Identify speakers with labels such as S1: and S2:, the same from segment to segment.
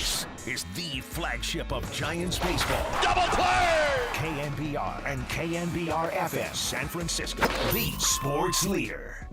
S1: This is the flagship of Giants baseball.
S2: Double play!
S1: KNBR and KNBR FM San Francisco, the sports leader.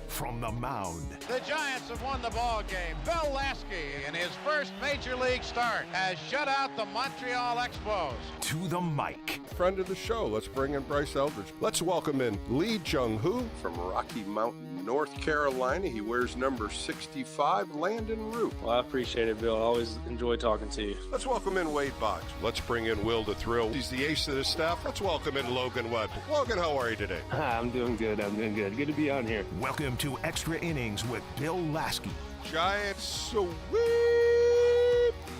S1: From the mound.
S2: The Giants have won the ball game. Bill Laskey, in his first major league start, has shut out the Montreal Expos.
S1: To the mic.
S3: Friend of the show, let's bring in Bryce Eldridge. Let's welcome in Lee Jung-hoo from Rocky Mountain, North Carolina. He wears number 65, Landon Root.
S4: Well, I appreciate it, Bill. I always enjoy talking to you.
S3: Let's welcome in Wade Boggs. Let's bring in Will the Thrill. He's the ace of the staff. Let's welcome in Logan Webb. Logan, how are you today?
S4: I'm doing good. Good to be on here.
S1: Welcome to Extra Innings with Bill Laskey.
S3: Giants sweep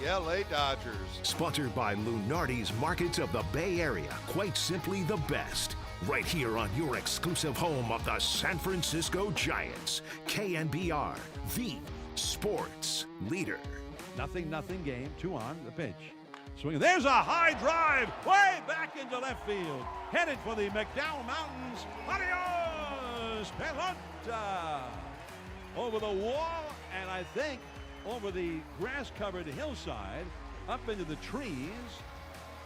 S3: the LA Dodgers.
S1: Sponsored by Lunardi's Markets of the Bay Area. Quite simply the best. Right here on your exclusive home of the San Francisco Giants. KNBR, the sports leader.
S5: 0-0 game, 2 on the pitch. Swinging. There's a high drive way back into left field. Headed for the McDowell Mountains. Adios, Pelota. Over the wall, and I think over the grass-covered hillside, up into the trees,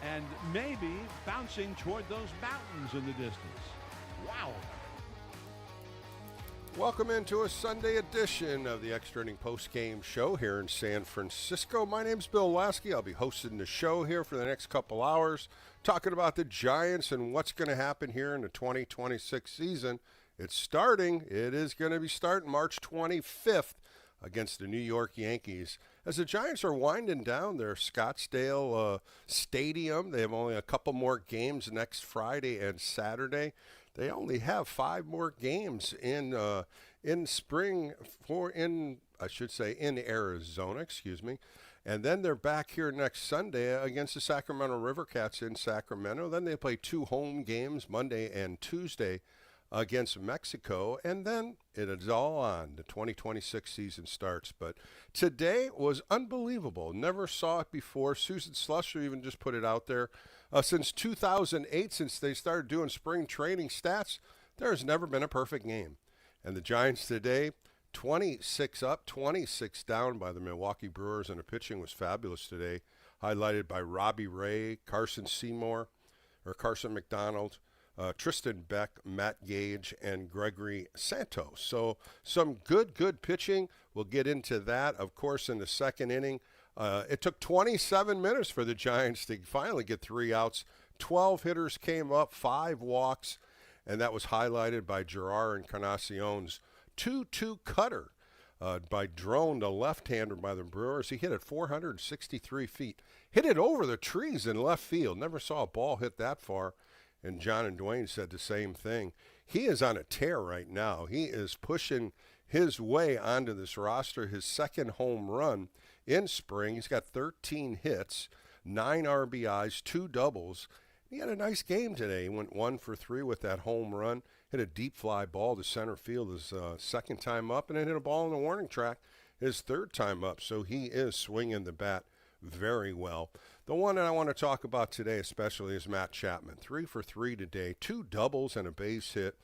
S5: and maybe bouncing toward those mountains in the distance. Wow.
S3: Welcome into a Sunday edition of the Extra Inning Post-Game Show here in San Francisco. My name's Bill Laskey. I'll be hosting the show here for the next couple hours, talking about the Giants and what's going to happen here in the 2026 season. It's starting. It is going to be starting March 25th against the New York Yankees. As the Giants are winding down their Scottsdale Stadium, they have only a couple more games next Friday and Saturday. They only have 5 more games in spring in Arizona, and then they're back here next Sunday against the Sacramento River Cats in Sacramento. Then they play 2 home games, Monday and Tuesday, against Mexico, and then it is all on. The 2026 season starts. But today was unbelievable. Never saw it before. Susan Slusher even just put it out there. Since 2008, since they started doing spring training stats, there has never been a perfect game. And the Giants today, 26 up, 26 down by the Milwaukee Brewers, and the pitching was fabulous today, highlighted by Robbie Ray, Carson McDonald, Tristan Beck, Matt Gage, and Gregory Santos. So some good pitching. We'll get into that, of course, in the second inning. It took 27 minutes for the Giants to finally get 3 outs. 12 hitters came up, 5 walks, and that was highlighted by Gerard Encarnacion's 2-2 cutter by Drone, the left-hander by the Brewers. He hit it 463 feet. Hit it over the trees in left field. Never saw a ball hit that far. And John and Dwayne said the same thing. He is on a tear right now. He is pushing his way onto this roster, his second home run in spring. He's got 13 hits, 9 RBIs, 2 doubles. He had a nice game today. He went 1 for 3 with that home run, hit a deep fly ball to center field his second time up, and then hit a ball in the warning track his third time up. So he is swinging the bat very well. The one that I want to talk about today especially is Matt Chapman. 3 for 3 today, 2 doubles and a base hit.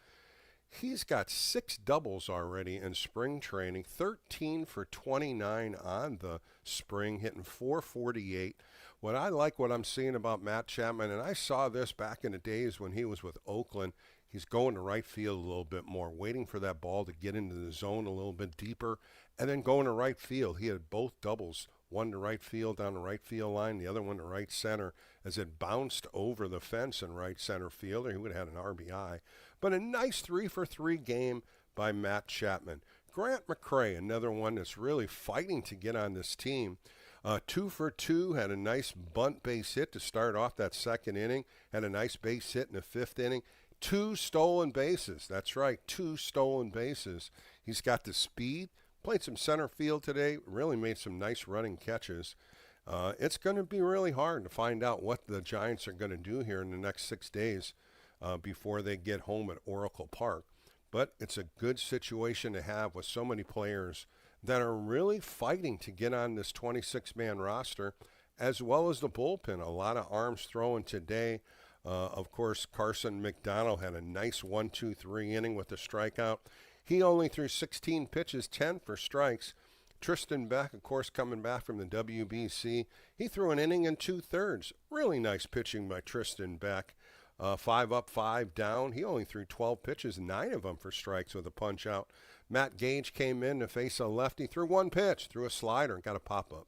S3: He's got 6 doubles already in spring training, 13 for 29 on the spring, hitting 448. What I'm seeing about Matt Chapman, and I saw this back in the days when he was with Oakland, he's going to right field a little bit more, waiting for that ball to get into the zone a little bit deeper, and then going to right field. He had both doubles, one to right field down the right field line, the other one to right center, as it bounced over the fence in right center field, or he would have had an RBI. But a nice 3 for 3 game by Matt Chapman. Grant McCray, another one that's really fighting to get on this team. 2 for 2, had a nice bunt base hit to start off that second inning, had a nice base hit in the 5th inning. 2 stolen bases. That's right, 2 stolen bases. He's got the speed. Played some center field today, really made some nice running catches. It's going to be really hard to find out what the Giants are going to do here in the next 6 days before they get home at Oracle Park. But it's a good situation to have with so many players that are really fighting to get on this 26-man roster, as well as the bullpen. A lot of arms throwing today. Of course, Carson McDonald had a nice 1-2-3 inning with a strikeout. He only threw 16 pitches, 10 for strikes, Tristan Beck, of course, coming back from the WBC. He threw an inning and 2/3. Really nice pitching by Tristan Beck. 5 up, 5 down. He only threw 12 pitches, 9 of them for strikes with a punch out. Matt Gage came in to face a lefty, threw 1 pitch, threw a slider, and got a pop-up.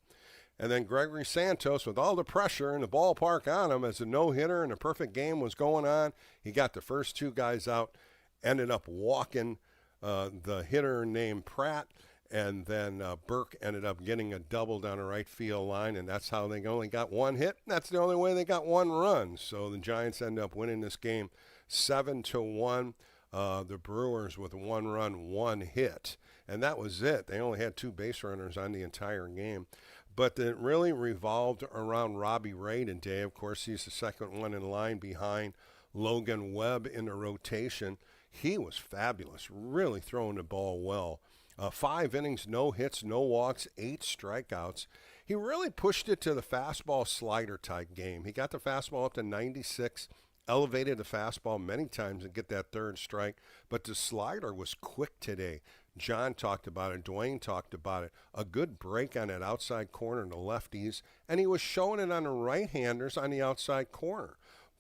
S3: And then Gregory Santos, with all the pressure in the ballpark on him as a no-hitter and a perfect game was going on, he got the first 2 guys out, ended up walking the hitter named Pratt, and then Burke ended up getting a double down the right field line, and that's how they only got 1 hit. That's the only way they got 1 run. So the Giants end up winning this game 7-1. The Brewers with 1 run, 1 hit. And that was it. They only had 2 base runners on the entire game. But it really revolved around Robbie Ray today. Of course, he's the second one in line behind Logan Webb in the rotation. He was fabulous, really throwing the ball well. 5 innings, no hits, no walks, 8 strikeouts. He really pushed it to the fastball slider type game. He got the fastball up to 96, elevated the fastball many times and get that 3rd strike. But the slider was quick today. John talked about it. Dwayne talked about it. A good break on that outside corner to lefties. And he was showing it on the right-handers on the outside corner.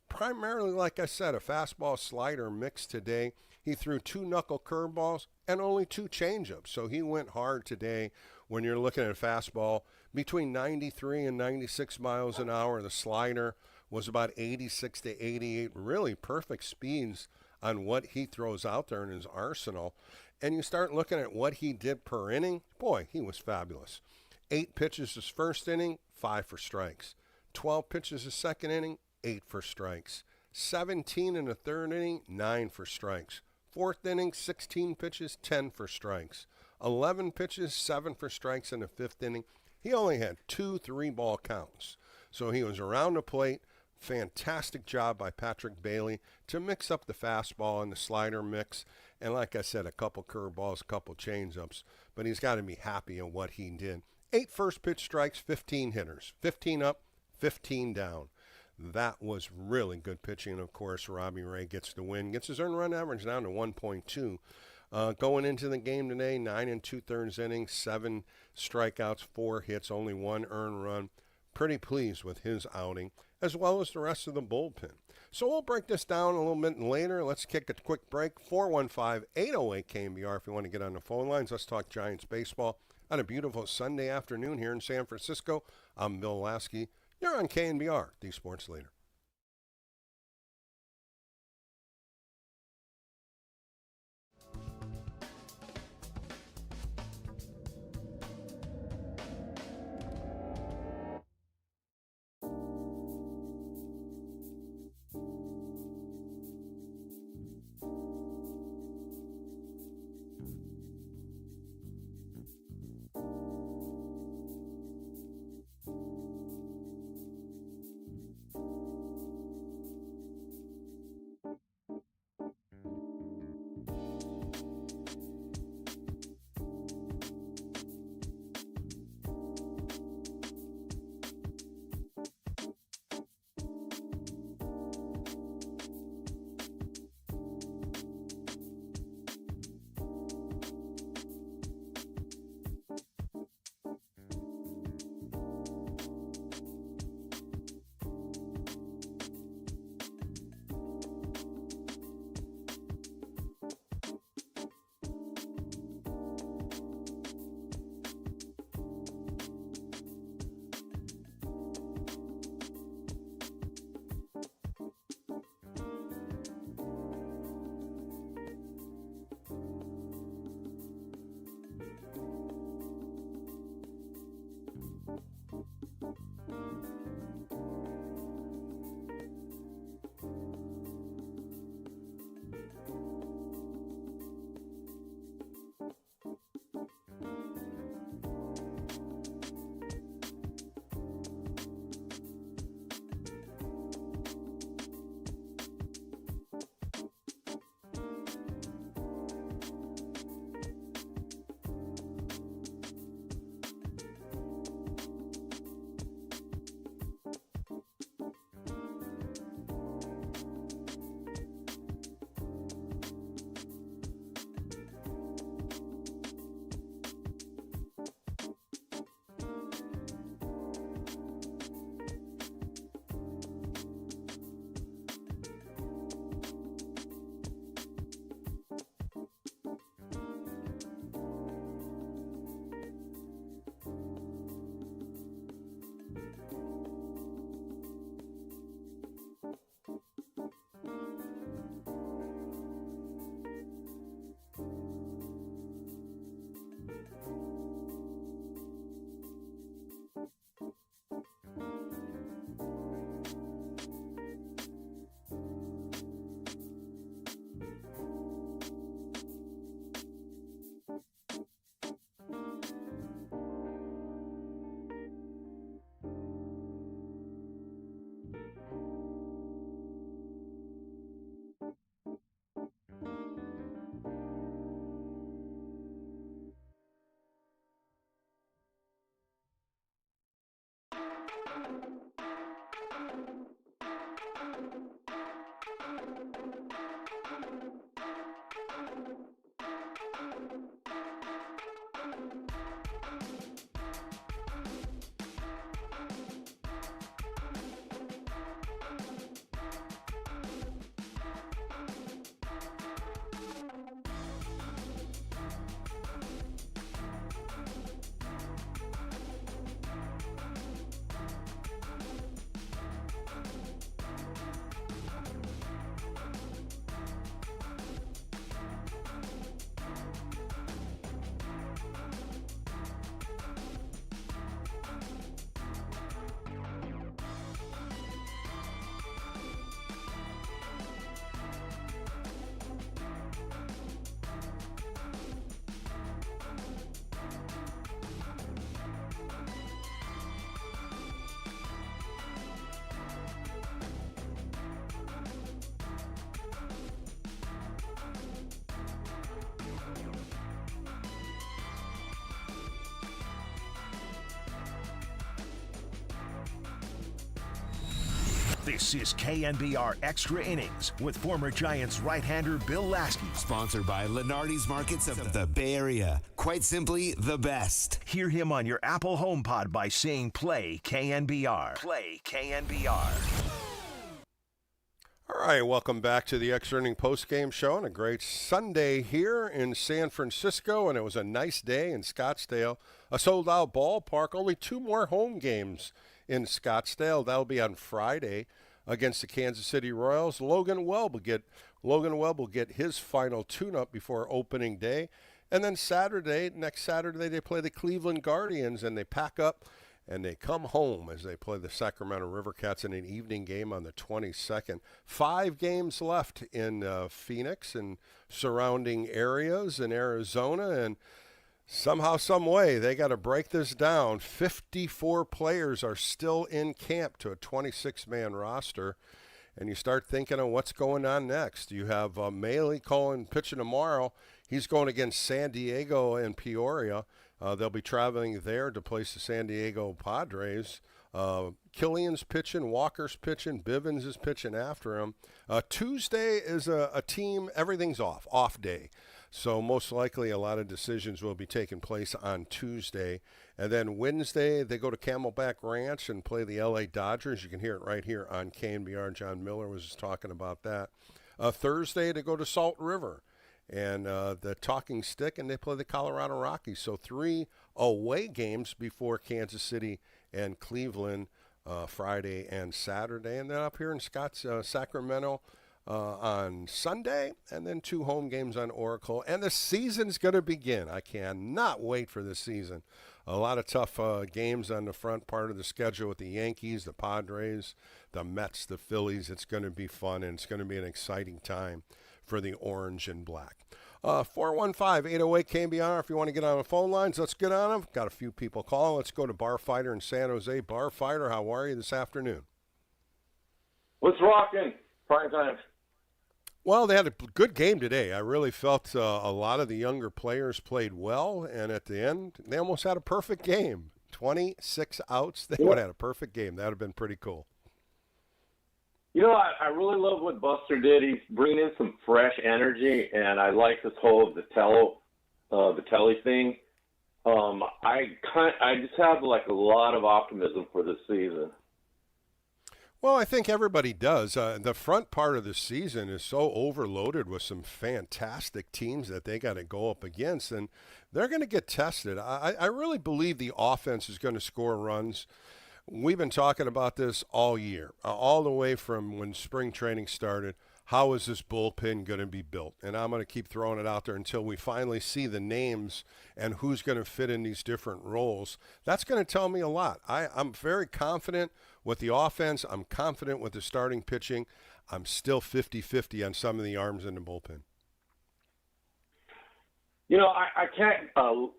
S3: Primarily, like I said, a fastball slider mix today. He threw 2 knuckle curveballs and only 2 changeups. So he went hard today when you're looking at a fastball between 93 and 96 miles an hour. The slider was about 86 to 88. Really perfect speeds on what he throws out there in his arsenal. And you start looking at what he did per inning. Boy, he was fabulous. 8 pitches his first inning, 5 for strikes. 12 pitches his second inning, 8 for strikes. 17 in the third inning, 9 for strikes. 4th inning, 16 pitches, 10 for strikes. 11 pitches, 7 for strikes in the 5th inning. He only had 2 3-ball counts. So he was around the plate. Fantastic job by Patrick Bailey to mix up the fastball and the slider mix. And like I said, a couple curveballs, a couple changeups. But he's got to be happy on what he did. 8 first pitch strikes, 15 hitters. 15 up, 15 down. That was really good pitching. And, of course, Robbie Ray gets the win. Gets his earned run average down to 1.2. Going into the game today, 9 2/3 innings, 7 strikeouts, 4 hits, only 1 earned run. Pretty pleased with his outing, as well as the rest of the bullpen. So we'll break this down a little bit later. Let's kick a quick break. 415-808 KNBR if you want to get on the phone lines. Let's talk Giants baseball on a beautiful Sunday afternoon here in San Francisco. I'm Bill Laskey. You're on KNBR, the sports leader.
S1: This is KNBR Extra Innings with former Giants right-hander Bill Laskey.
S6: Sponsored by Lenardi's Markets of the Bay Area. Quite simply, the best.
S1: Hear him on your Apple HomePod by saying play KNBR. Play KNBR.
S3: All right, welcome back to the Extra Inning Postgame Show on a great Sunday here in San Francisco, and it was a nice day in Scottsdale. A sold-out ballpark, only 2 more home games in Scottsdale. That'll be on Friday against the Kansas City Royals. Logan Webb will get his final tune-up before opening day. And then next Saturday, they play the Cleveland Guardians, and they pack up and they come home as they play the Sacramento River Cats in an evening game on the 22nd. 5 games left in Phoenix and surrounding areas in Arizona, and somehow, some way, they got to break this down. 54 players are still in camp to a 26-man roster, and you start thinking of what's going on next. You have Maley pitching tomorrow. He's going against San Diego and Peoria. They'll be traveling there to place the San Diego Padres. Killian's pitching, Walker's pitching, Bivens is pitching after him. Tuesday is a team, everything's off day. So most likely a lot of decisions will be taking place on Tuesday. And then Wednesday, they go to Camelback Ranch and play the L.A. Dodgers. You can hear it right here on KNBR. John Miller was just talking about that. Thursday, they go to Salt River and the Talking Stick, and they play the Colorado Rockies. So 3 away games before Kansas City and Cleveland Friday and Saturday. And then up here in Sacramento on Sunday, and then 2 home games on Oracle. And the season's going to begin. I cannot wait for this season. A lot of tough games on the front part of the schedule with the Yankees, the Padres, the Mets, the Phillies. It's going to be fun, and it's going to be an exciting time for the orange and black. 415-808-KNBR if you want to get on the phone lines. Let's get on them. Got a few people calling. Let's go to Bar Fighter in San Jose. Bar Fighter, how are you this afternoon?
S7: What's rocking? Prime time.
S3: Well, they had a good game today. I really felt a lot of the younger players played well, and at the end, they almost had a perfect game. 26 outs. They would have had a perfect game. That would have been pretty cool.
S7: You know, I really love what Buster did. He's bringing in some fresh energy, and I like this whole Vitelli thing. I just have like a lot of optimism for this season.
S3: Well, I think everybody does. The front part of the season is so overloaded with some fantastic teams that they got to go up against, and they're going to get tested. I really believe the offense is going to score runs. We've been talking about this all year, all the way from when spring training started. How is this bullpen going to be built? And I'm going to keep throwing it out there until we finally see the names and who's going to fit in these different roles. That's going to tell me a lot. I'm very confident with the offense. I'm confident with the starting pitching. I'm still 50-50 on some of the arms in the bullpen.
S7: You know, I can't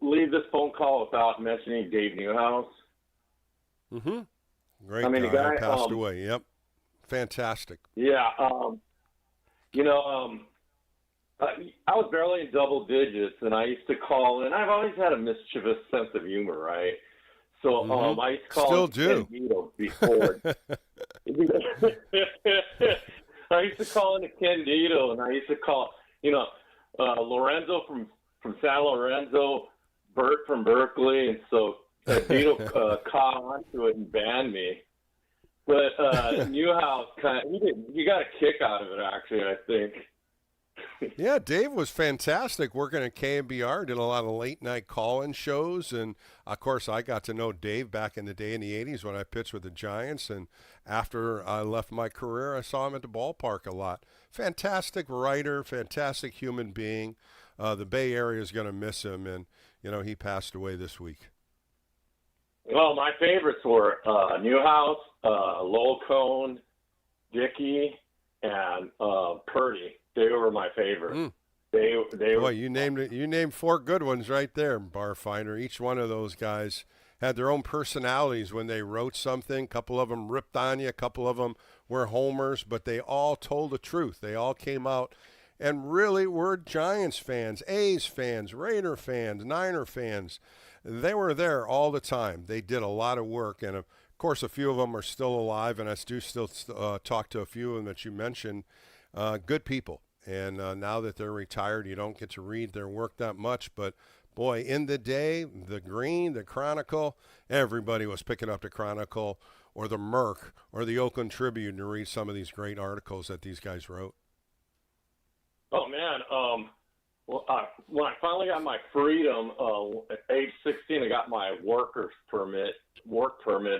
S7: leave this phone call without mentioning Dave Newhouse.
S3: Mm-hmm. Great
S7: the guy
S3: passed away. Yep. Fantastic.
S7: Yeah. You know, I was barely in double digits, and I used to call, and I've always had a mischievous sense of humor, right? So I used to call
S3: Still do.
S7: Candido before. I used to call into Candido, and I used to call, Lorenzo from San Lorenzo, Bert from Berkeley, and so Candido caught onto it and banned me. But Newhouse he got a kick out of it, actually, I think.
S3: Yeah, Dave was fantastic working at KNBR, did a lot of late-night call-in shows, and, of course, I got to know Dave back in the day in the 80s when I pitched with the Giants, and after I left my career, I saw him at the ballpark a lot. Fantastic writer, fantastic human being. The Bay Area is going to miss him, and, he passed away this week.
S7: Well, my favorites were Newhouse, Lowell Cone, Dickey, and Purdy. They were my favorite. They
S3: Boy,
S7: were.
S3: you named 4 good ones right there, Barfinder. Each one of those guys had their own personalities when they wrote something. A couple of them ripped on you. A couple of them were homers, but they all told the truth. They all came out and really were Giants fans, A's fans, Raider fans, Niner fans. They were there all the time. They did a lot of work, and of course, a few of them are still alive, and I do still talk to a few of them that you mentioned. Good people. And now that they're retired, you don't get to read their work that much. But, boy, in the day, the Green, the Chronicle, everybody was picking up the Chronicle or the Merc or the Oakland Tribune to read some of these great articles that these guys wrote.
S7: Oh, man. When I finally got my freedom at age 16, I got my work permit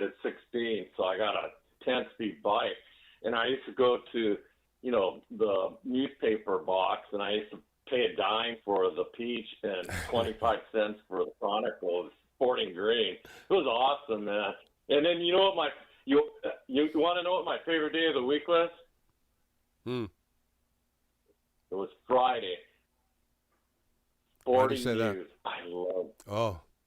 S7: at 16. So I got a 10-speed bike. And I used to go to, the newspaper box, and I used to pay a dime for the Peach and 25 cents for the Chronicle, Sporting Green. It was awesome, man. And then you know what you want to know what my favorite day of the week was? It was Friday. Sporting
S3: say that?
S7: news.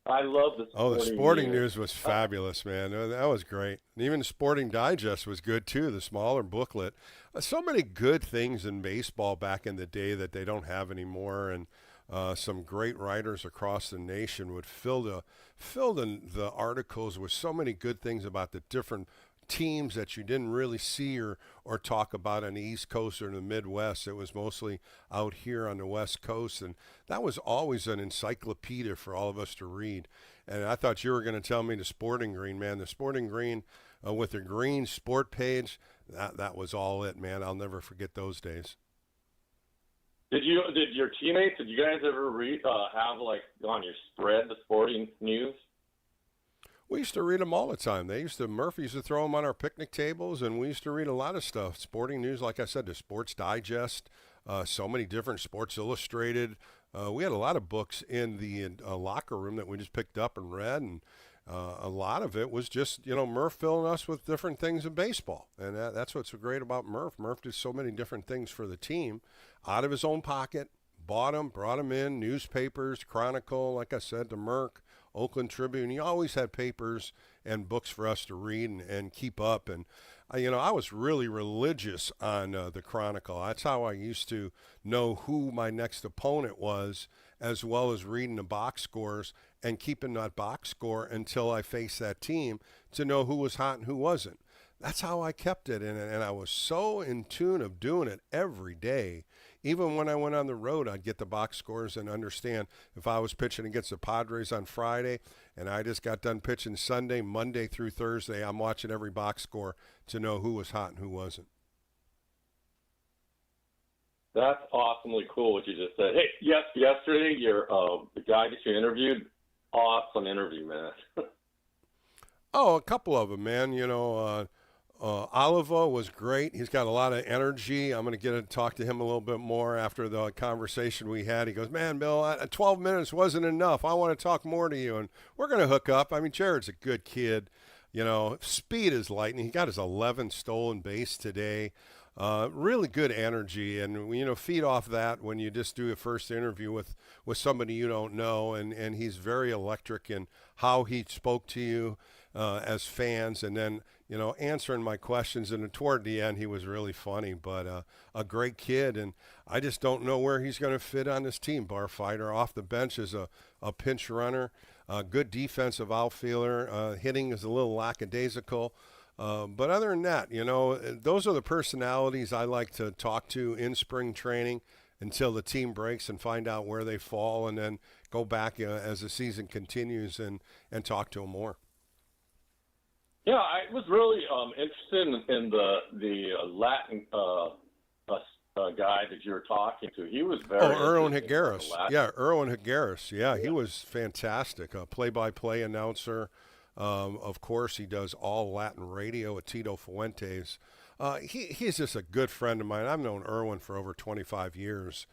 S7: I love the sporting
S3: the sporting news was fabulous, man. That was great. And even the Sporting Digest was good, too, the smaller booklet. So many good things in baseball back in the day that they don't have anymore, and some great writers across the nation would fill the articles with so many good things about the different teams that you didn't really see or talk about on the East Coast or in the Midwest. It was mostly out here on the West Coast, and that was always an encyclopedia for all of us to read. And I thought you were going to tell me the Sporting Green, man. The Sporting Green with the green sport page, that was all it, man. I'll never forget those days.
S7: Did you guys ever have like on your spread the sporting news?
S3: We used to read them all the time. Murphy used to throw them on our picnic tables, and we used to read a lot of stuff. Sporting news, like I said, the Sports Digest, so many different Sports Illustrated. We had a lot of books in the locker room that we just picked up and read, and a lot of it was just, Murph filling us with different things in baseball. And that's what's so great about Murph. Murph did so many different things for the team out of his own pocket, bought them, brought them in, newspapers, Chronicle, like I said, the Merc, Oakland Tribune. He always had papers and books for us to read and keep up. And, I was really religious on the Chronicle. That's how I used to know who my next opponent was, as well as reading the box scores and keeping that box score until I faced that team to know who was hot and who wasn't. That's how I kept it. And I was so in tune of doing it every day. Even when I went on the road, I'd get the box scores and understand if I was pitching against the Padres on Friday and I just got done pitching Sunday, Monday through Thursday, I'm watching every box score to know who was hot and who wasn't.
S7: That's awesomely cool what you just said. Hey, yesterday, the guy that you interviewed, awesome interview, man.
S3: A couple of them, man. Oliva was great. He's got a lot of energy. I'm going to get to talk to him a little bit more after the conversation we had. He goes, man, Bill, 12 minutes wasn't enough. I want to talk more to you. And we're going to hook up. I mean, Jared's a good kid. Speed is lightning. He got his 11th stolen base today. Really good energy. And, feed off that when you just do a first interview with somebody you don't know. And he's very electric in how he spoke to you as fans. And then, answering my questions. And toward the end, he was really funny, but a great kid. And I just don't know where he's going to fit on this team. Bar fighter off the bench is a pinch runner, a good defensive outfielder. Hitting is a little lackadaisical. But other than that, those are the personalities I like to talk to in spring training until the team breaks and find out where they fall, and then go back as the season continues and talk to them more.
S7: Yeah, I was really interested in the Latin guy that you were talking to. He was very
S3: Erwin Higueras. Yeah, Erwin Higueras. Yeah, he was fantastic. A play-by-play announcer. Of course, he does all Latin radio with Tito Fuentes. He's just a good friend of mine. I've known Erwin for over 25 years.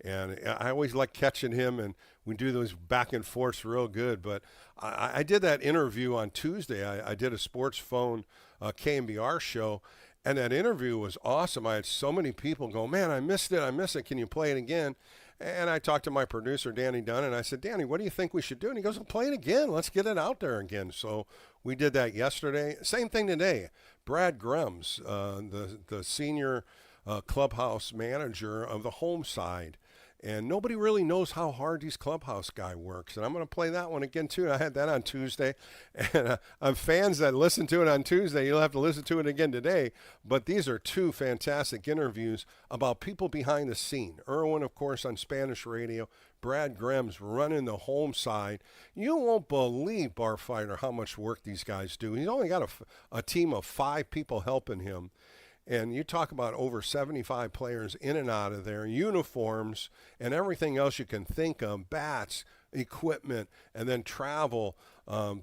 S3: And I always like catching him, and we do those back and forths real good. But I did that interview on Tuesday. I did a sports phone KNBR show, and that interview was awesome. I had so many people go, man, I missed it. Can you play it again? And I talked to my producer, Danny Dunn, and I said, Danny, what do you think we should do? And he goes, well, play it again. Let's get it out there again. So we did that yesterday. Same thing today. Brad Grums, the senior clubhouse manager of the home side. And nobody really knows how hard these clubhouse guy works. And I'm going to play that one again, too. I had that on Tuesday. And fans that listen to it on Tuesday, you'll have to listen to it again today. But these are two fantastic interviews about people behind the scene. Irwin, of course, on Spanish radio. Brad Gremm's running the home side. You won't believe, Barfighter, how much work these guys do. He's only got a team of 5 people helping him. And you talk about over 75 players in and out of there, uniforms, and everything else you can think of, bats, equipment, and then travel.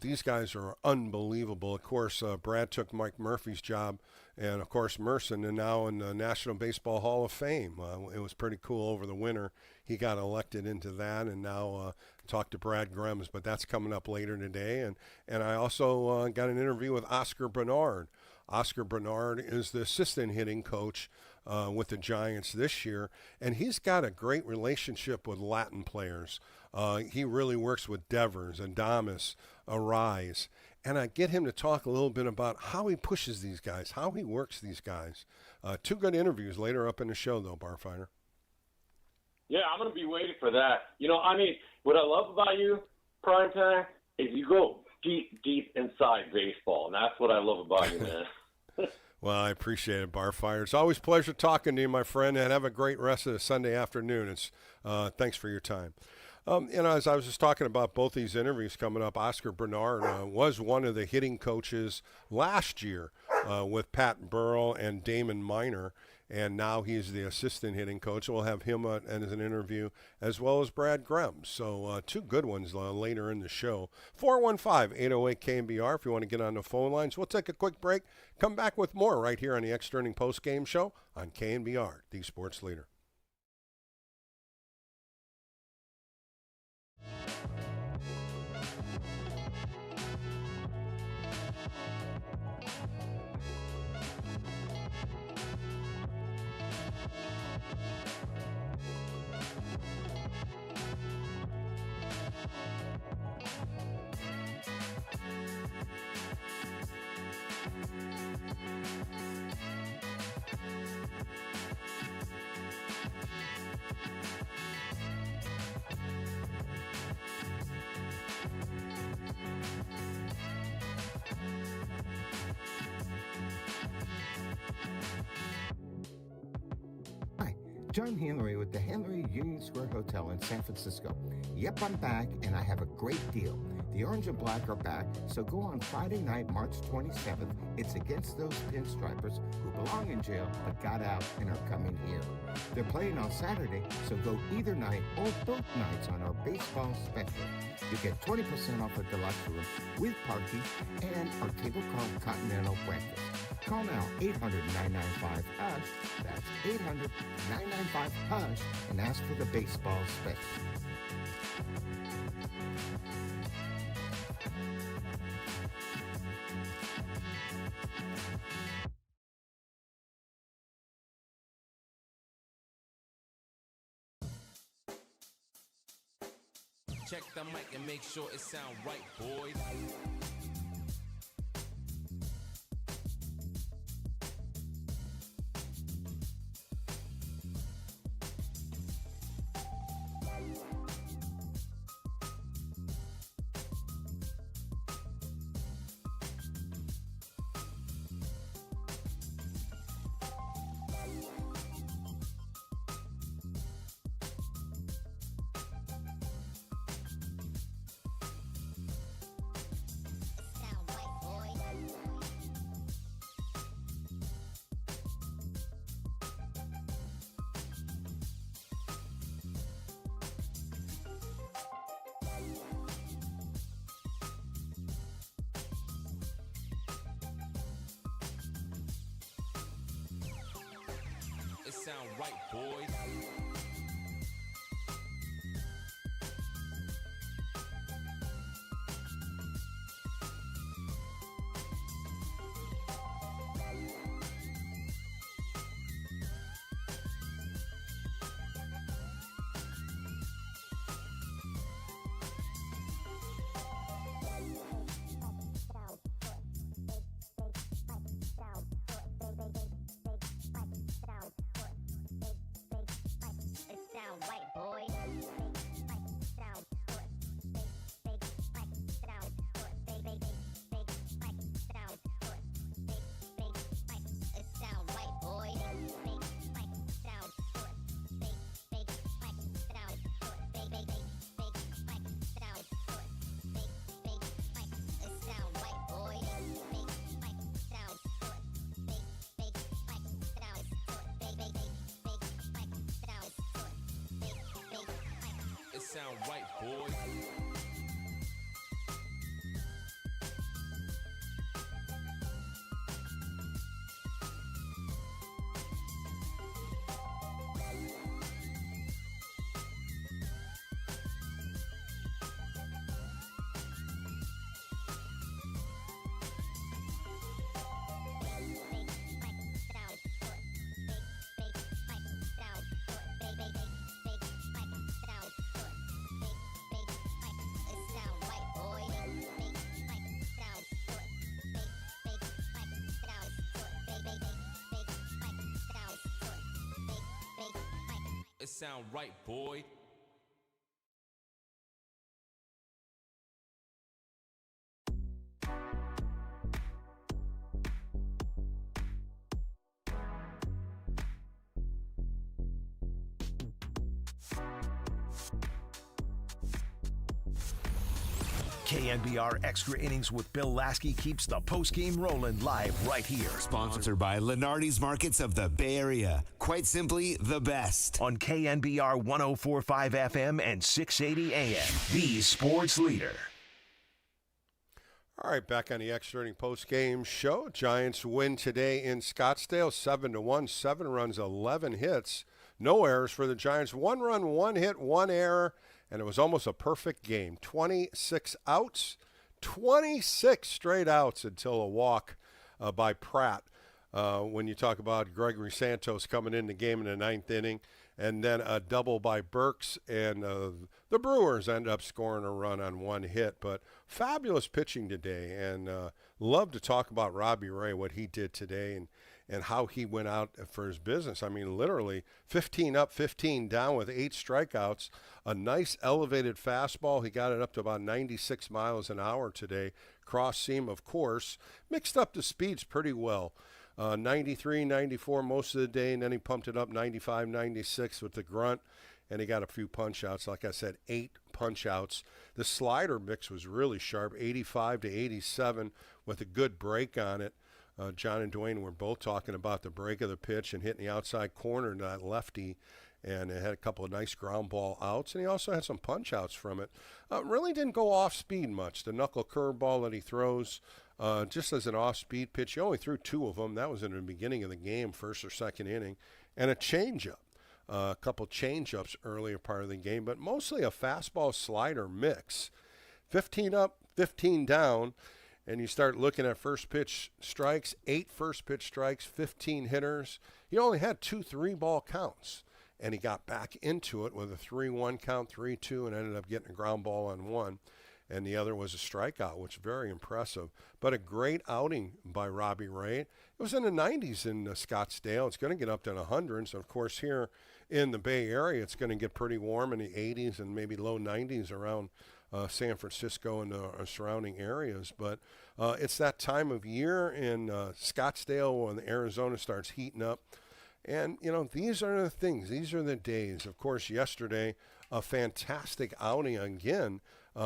S3: These guys are unbelievable. Of course, Brad took Mike Murphy's job, and, of course, Merson, and now in the National Baseball Hall of Fame. It was pretty cool over the winter. He got elected into that, and now talked to Brad Gremm's, but that's coming up later today. And I also got an interview with Oscar Bernard. Oscar Bernard is the assistant hitting coach with the Giants this year, and he's got a great relationship with Latin players. He really works with Devers, Adames, Arise, and I get him to talk a little bit about how he pushes these guys, how he works these guys. 2 good interviews later up in the show, though, Barfighter.
S7: Yeah, I'm going to be waiting for that. What I love about you, Primetime, is you go deep, deep inside baseball, and that's what I love about you, man.
S3: Well, I appreciate it, Barfighter. It's always a pleasure talking to you, my friend, and have a great rest of the Sunday afternoon. Thanks for your time. As I was just talking about both these interviews coming up, Oscar Bernard was one of the hitting coaches last year with Pat Burrell and Damon Minor, and now he's the assistant hitting coach. We'll have him as an interview, as well as Brad Gremm. So 2 good ones later in the show. 415-808-KNBR if you want to get on the phone lines. We'll take a quick break, come back with more right here on the Extra Inning Post Game Show on KNBR, the sports leader.
S8: John Henry with the Henry Union Square Hotel in San Francisco. Yep, I'm back, and I have a great deal. The Orange and Black are back, so go on Friday night, March 27th. It's against those pinstripers who belong in jail but got out and are coming here. They're playing on Saturday, so go either night or both nights on our baseball special. You get 20% off a deluxe room with parking and our table called Continental Breakfast. Call now 800-995-HUSH. That's 800-995-HUSH and ask for the baseball special.
S9: Check the mic and make sure it sound right, boys. It sound right, boys. sound right, boys. It sound right, boy.
S1: KNBR Extra Innings with Bill Laskey keeps the postgame rolling live right here.
S6: Sponsored by Lenardi's Markets of the Bay Area. Quite simply, the best.
S1: On KNBR 104.5 FM and 680 AM, the sports leader.
S3: All right, back on the Extra Inning postgame show. Giants win today in Scottsdale, 7-1, 7 runs, 11 hits. No errors for the Giants. 1 run, 1 hit, 1 error, and it was almost a perfect game. 26 outs, 26 straight outs until a walk by Pratt. When you talk about Gregory Santos coming in the game in the 9th inning, and then a double by Burks, and the Brewers end up scoring a run on 1 hit. But fabulous pitching today, and love to talk about Robbie Ray, what he did today, and how he went out for his business. I mean, literally 15 up, 15 down with 8 strikeouts, a nice elevated fastball. He got it up to about 96 miles an hour today. Cross seam, of course, mixed up the speeds pretty well. 93, 94 most of the day, and then he pumped it up 95, 96 with the grunt, and he got a few punch-outs. Like I said, 8 punch-outs. The slider mix was really sharp, 85 to 87 with a good break on it. John and Dwayne were both talking about the break of the pitch and hitting the outside corner to that lefty, and it had a couple of nice ground ball outs, and he also had some punch-outs from it. Really didn't go off-speed much. The knuckle curveball that he throws, just as an off-speed pitch, he only threw 2 of them. That was in the beginning of the game, first or second inning, and a changeup. A couple change-ups earlier part of the game, but mostly a fastball slider mix. 15 up, 15 down, and you start looking at first pitch strikes, 8 first pitch strikes, 15 hitters. He only had 2 3-ball counts, and he got back into it with a 3-1 count, 3-2, and ended up getting a ground ball on 1. And the other was a strikeout, which is very impressive. But a great outing by Robbie Ray. It was in the 90s in Scottsdale. It's going to get up to the 100s. Of course, here in the Bay Area, it's going to get pretty warm in the 80s and maybe low 90s around San Francisco and the surrounding areas. But it's that time of year in Scottsdale when Arizona starts heating up. And, you know, these are the things. These are the days. Of course, yesterday, a fantastic outing again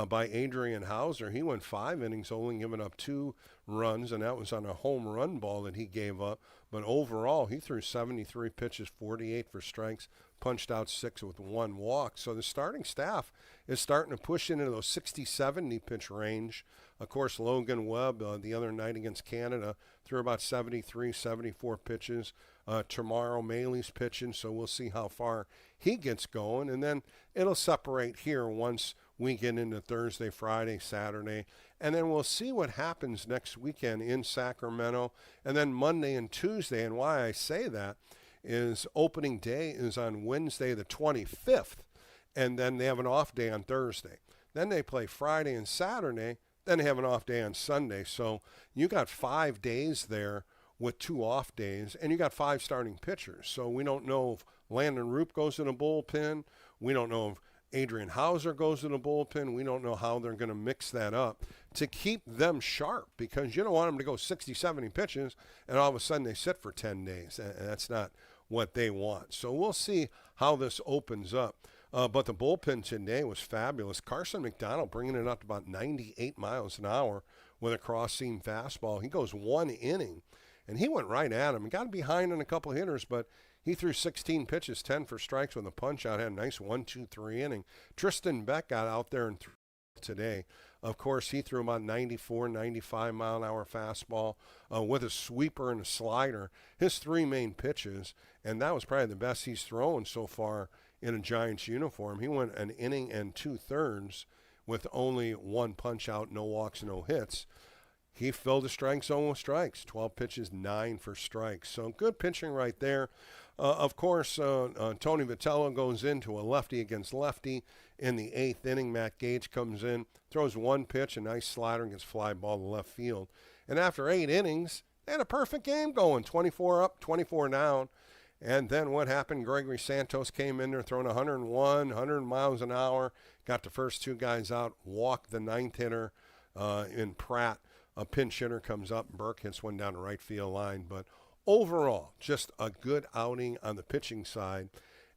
S3: by Adrian Hauser. He went 5 innings, only giving up 2 runs, and that was on a home run ball that he gave up. But overall, he threw 73 pitches, 48 for strikes, punched out 6 with 1 walk. So the starting staff is starting to push into those 60-70 pitch range. Of course, Logan Webb the other night against Canada threw about 73, 74 pitches. Tomorrow, Maley's pitching, so we'll see how far he gets going. And then it'll separate here once we get into Thursday, Friday, Saturday. And then we'll see what happens next weekend in Sacramento. And then Monday and Tuesday. And why I say that is opening day is on Wednesday the 25th. And then they have an off day on Thursday. Then they play Friday and Saturday. Then they have an off day on Sunday. So you got 5 days there with 2 off days, and you got 5 starting pitchers. So we don't know if Landon Roop goes in a bullpen. We don't know if Adrian Hauser goes in a bullpen. We don't know how they're going to mix that up to keep them sharp, because you don't want them to go 60, 70 pitches, and all of a sudden they sit for 10 days. And that's not what they want. So we'll see how this opens up. But the bullpen today was fabulous. Carson McDonald bringing it up to about 98 miles an hour with a cross-seam fastball. He goes 1 inning. And he went right at him and got behind on a couple of hitters, but He threw 16 pitches, 10 for strikes with a punch out. Had a nice 1-2-3 inning. Tristan Beck got out there and threw today. Of course, he threw about 94, 95 mile an hour fastball with a sweeper and a slider. His 3 main pitches, and that was probably the best he's thrown so far in a Giants uniform. He went an inning and 2/3 with only 1 punch out, no walks, no hits. He filled the strike zone with strikes, 12 pitches, 9 for strikes. So good pitching right there. Of course, Tony Vitello goes into a lefty against lefty in the 8th inning. Matt Gage comes in, throws 1 pitch, a nice slider, and gets fly ball to left field. And after 8 innings, they had a perfect game going, 24 up, 24 down. And then what happened? Gregory Santos came in there throwing 101, 100 miles an hour, got the first 2 guys out, walked the 9th hitter in Pratt. A pinch hitter comes up, Burke hits one down the right field line. But overall, just a good outing on the pitching side.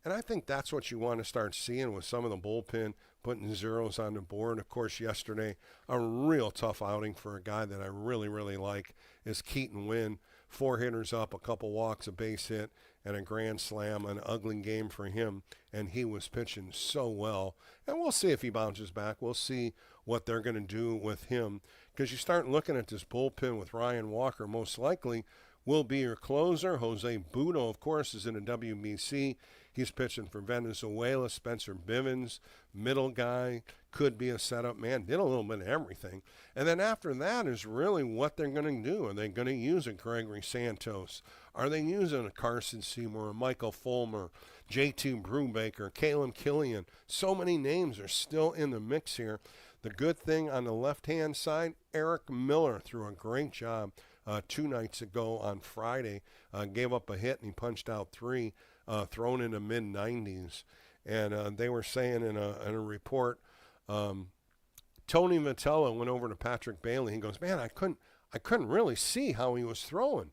S3: And I think that's what you want to start seeing with some of the bullpen, putting zeros on the board. Of course, yesterday, a real tough outing for a guy that I really, really like is Keaton Wynn. 4 hitters up, a couple walks, a base hit, and a grand slam, an ugly game for him. And he was pitching so well. And we'll see if he bounces back. We'll see what they're going to do with him. Because you start looking at this bullpen with Ryan Walker, most likely will be your closer. Jose Budo, of course, is in the WBC. He's pitching for Venezuela. Spencer Bivens, middle guy, could be a setup man. Did a little bit of everything. And then after that is really what they're going to do. Are they going to use a Gregory Santos? Are they using a Carson Seymour, a Michael Fulmer, J.T. Brubaker, Kalen Killian? So many names are still in the mix here. The good thing on the left-hand side, Eric Miller threw a great job 2 nights ago on Friday. Gave up a hit and he punched out 3, thrown in the mid-90s. And they were saying in a report, Tony Vitello went over to Patrick Bailey. He goes, man, I couldn't really see how he was throwing.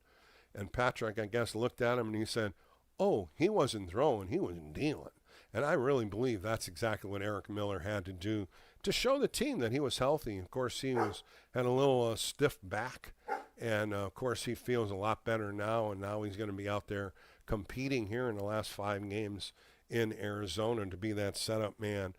S3: And Patrick, I guess, looked at him and he said, oh, he wasn't throwing, he was dealing. And I really believe that's exactly what Eric Miller had to do to show the team that he was healthy. Of course, he had a little stiff back, and of course he feels a lot better now, and now he's going to be out there competing here in the last 5 games in Arizona to be that setup man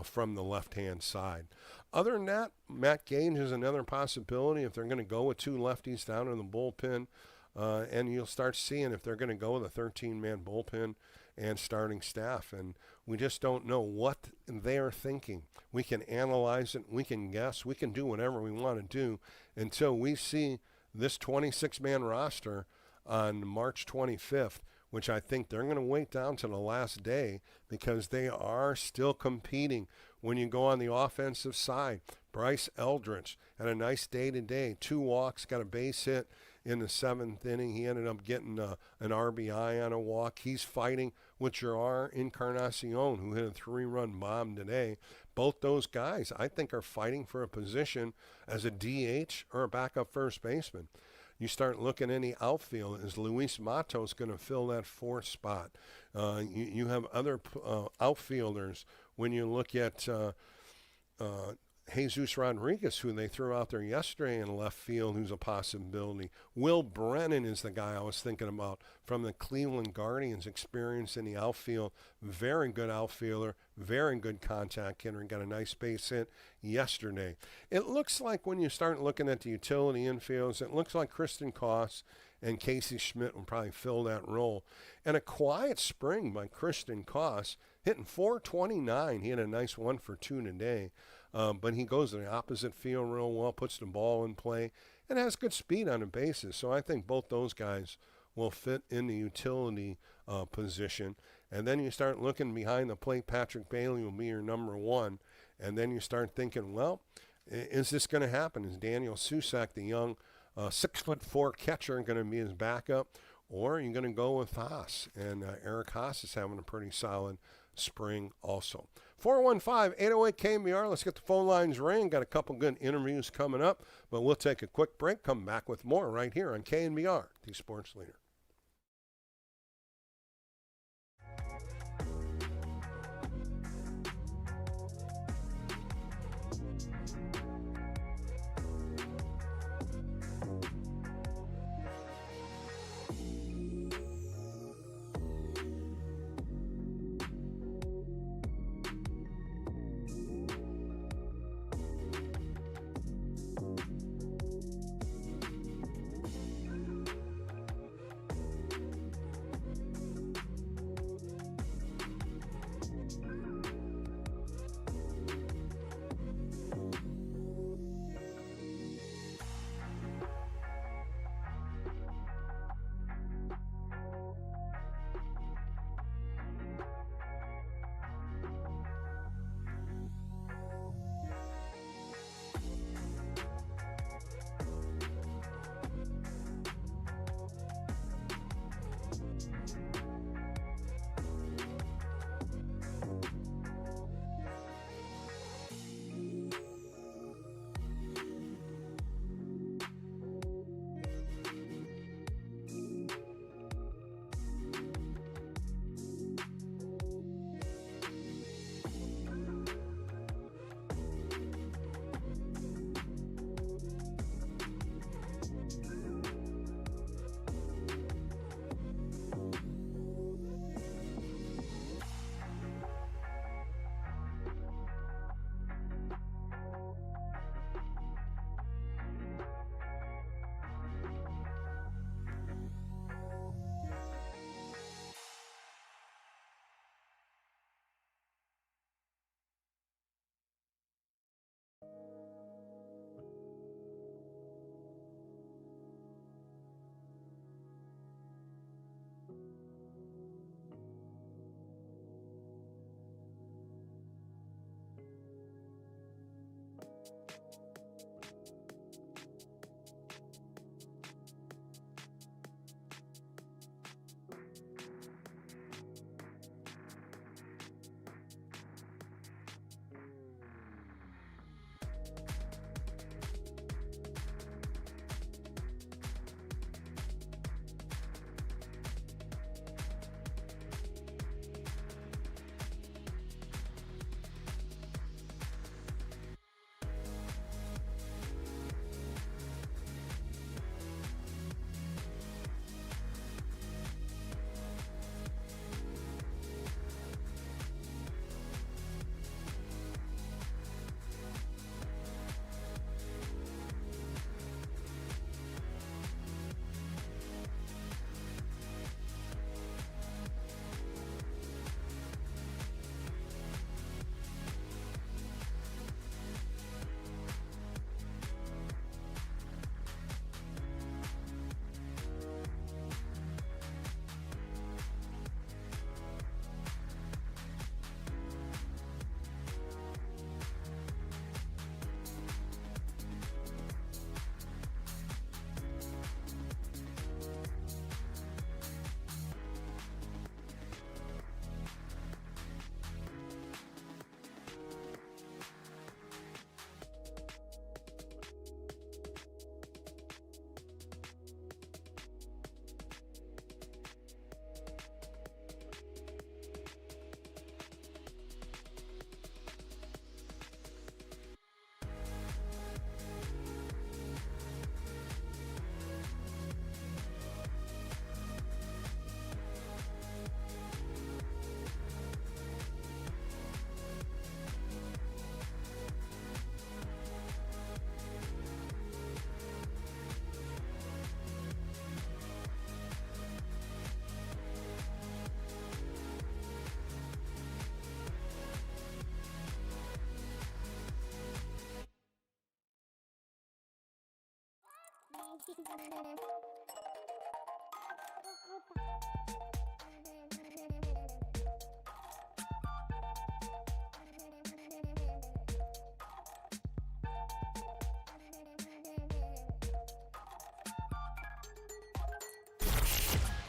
S3: from the left-hand side. Other than that, Matt Gage is another possibility if they're going to go with 2 lefties down in the bullpen, and you'll start seeing if they're going to go with a 13-man bullpen and starting staff. And we just don't know what they're thinking. We can analyze it, we can guess, we can do whatever we want to do until we see this 26-man roster on March 25th, which I think they're going to wait down to the last day because they are still competing. When you go on the offensive side, Bryce Eldridge had a nice day today, 2 walks, got a base hit in the 7th inning. He ended up getting an RBI on a walk. He's fighting with Gerard Encarnacion, who hit a 3-run bomb today. Both those guys, I think, are fighting for a position as a DH or a backup first baseman. You start looking in the outfield. Is Luis Matos going to fill that 4th spot? You have other outfielders. When you look at Jesus Rodriguez, who they threw out there yesterday in left field, who's a possibility. Will Brennan is the guy I was thinking about from the Cleveland Guardians, experience in the outfield. Very good outfielder, very good contact hitter, and got a nice base hit yesterday. It looks like when you start looking at the utility infields, it looks like Kristen Koss and Casey Schmidt will probably fill that role. And a quiet spring by Kristen Koss, hitting .429. He had a nice 1 for 2 today. But he goes to the opposite field real well, puts the ball in play, and has good speed on the bases. So I think both those guys will fit in the utility position. And then you start looking behind the plate. Patrick Bailey will be your number 1. And then you start thinking, well, is this going to happen? Is Daniel Susak, the young 6'4" catcher, going to be his backup? Or are you going to go with Haas? And Eric Haas is having a pretty solid spring also. 415-808 KNBR. Let's get the phone lines ringing. Got a couple good interviews coming up, but we'll take a quick break. Come back with more right here on KNBR, the sports leader.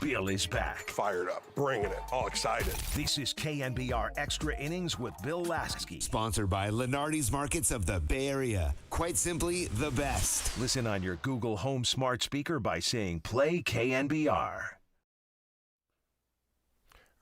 S1: Bill is back.
S3: Fired up, bringing it, all excited.
S1: This is KNBR Extra Innings with Bill Laskey.
S6: Sponsored by Lenardi's Markets of the Bay Area. Quite simply, the best.
S1: Listen on your Google Home smart speaker by saying play KNBR.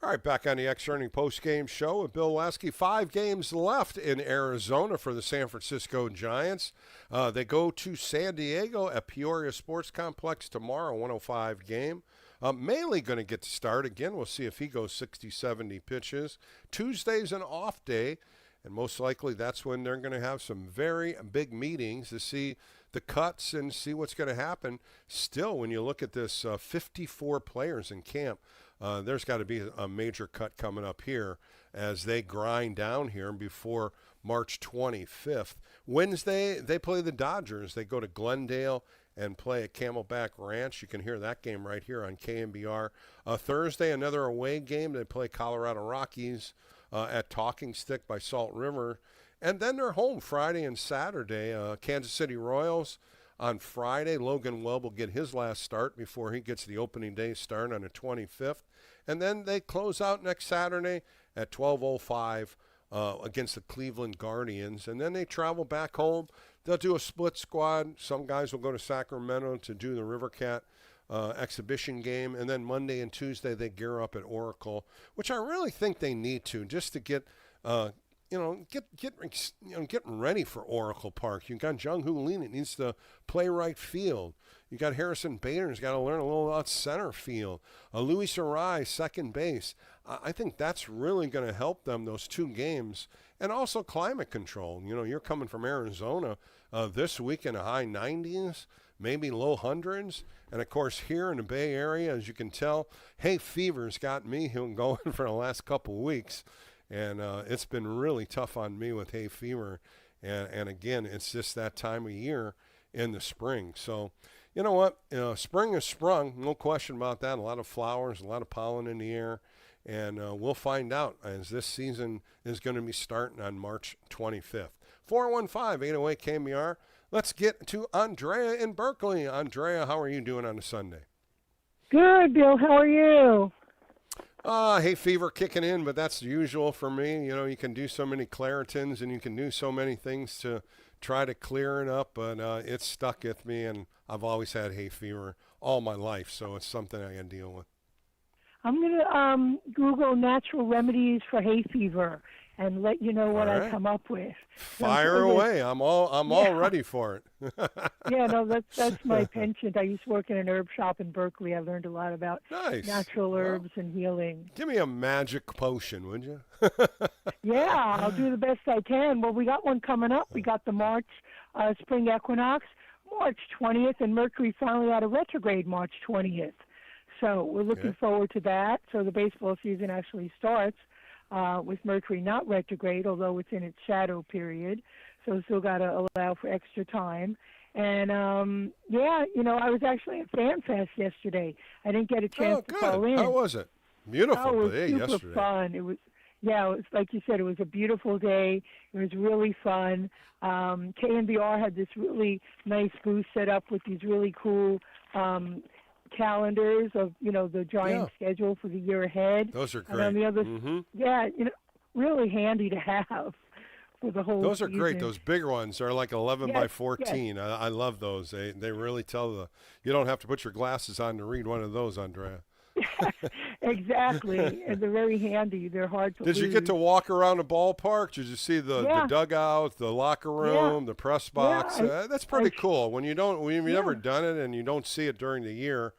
S3: All right, back on the Extra Inning post-game show with Bill Laskey. 5 games left in Arizona for the San Francisco Giants. They go to San Diego at Peoria Sports Complex tomorrow, 105 game. Maley going to get to start again. We'll see if he goes 60, 70 pitches. Tuesday's an off day, and most likely that's when they're going to have some very big meetings to see the cuts and see what's going to happen. Still, when you look at this 54 players in camp, there's got to be a major cut coming up here as they grind down here before March 25th. Wednesday, they play the Dodgers. They go to Glendale and play at Camelback Ranch. You can hear that game right here on KNBR. Thursday, another away game. They play Colorado Rockies at Talking Stick by Salt River. And then they're home Friday and Saturday. Kansas City Royals on Friday. Logan Webb will get his last start before he gets the opening day start on the 25th. And then they close out next Saturday at 12:05 against the Cleveland Guardians. And then they travel back home. They'll do a split squad. Some guys will go to Sacramento to do the River Cat exhibition game. And then Monday and Tuesday they gear up at Oracle, which I really think they need to just to get getting ready for Oracle Park. You got Jung Hoo Lee that needs to play right field. You got Harrison Bader who's got to learn a little about center field. Luis Arai, second base. I think that's really going to help them, those 2 games. And also climate control. You know, you're coming from Arizona this week in the high 90s, maybe low hundreds. And, of course, here in the Bay Area, as you can tell, hay fever's got me going for the last couple of weeks. And it's been really tough on me with hay fever. And again, it's just that time of year in the spring. So, You know what? Spring has sprung, no question about that. A lot of flowers, a lot of pollen in the air, and we'll find out as this season is going to be starting on March 25th. 415-808 KNBR. Let's get to Andrea in Berkeley. Andrea, how are you doing on a Sunday?
S10: Good, Bill. How are you?
S3: Hay fever kicking in, but that's usual for me. You know, you can do so many Claritins and you can do so many things to try to clear it up, but it's stuck with me, and I've always had hay fever all my life, so it's something I can deal with.
S10: I'm going to Google natural remedies for hay fever and let you know what I come up with.
S3: Fire away. I'm all ready for it.
S10: Yeah, no, that's my penchant. I used to work in an herb shop in Berkeley. I learned a lot about natural herbs and healing.
S3: Give me a magic potion, would you?
S10: Yeah, I'll do the best I can. Well, we got one coming up. We got the March spring equinox, March 20th, and Mercury finally out of retrograde March 20th. So we're looking forward to that. So the baseball season actually starts with Mercury not retrograde, although it's in its shadow period. So still got to allow for extra time. And, I was actually at Fan Fest yesterday. I didn't get a chance to call in.
S3: How was it? Beautiful day
S10: yesterday.
S3: Super
S10: fun. It was like you said, it was a beautiful day. It was really fun. KNBR had this really nice booth set up with these really cool calendars of, the Giant schedule for the year ahead.
S3: Those are great.
S10: And on the other, really handy to have for the whole
S3: Those are
S10: season.
S3: great. Those bigger ones are like 11 by 14.
S10: Yes.
S3: I love those. They really tell you don't have to put your glasses on to read one of those, Andrea.
S10: Exactly. And they're very handy. They're hard to
S3: Did you get to walk around the ballpark? Did you see the dugout, the locker room, the press box? That's pretty cool. When you've never done it and you don't see it during the year,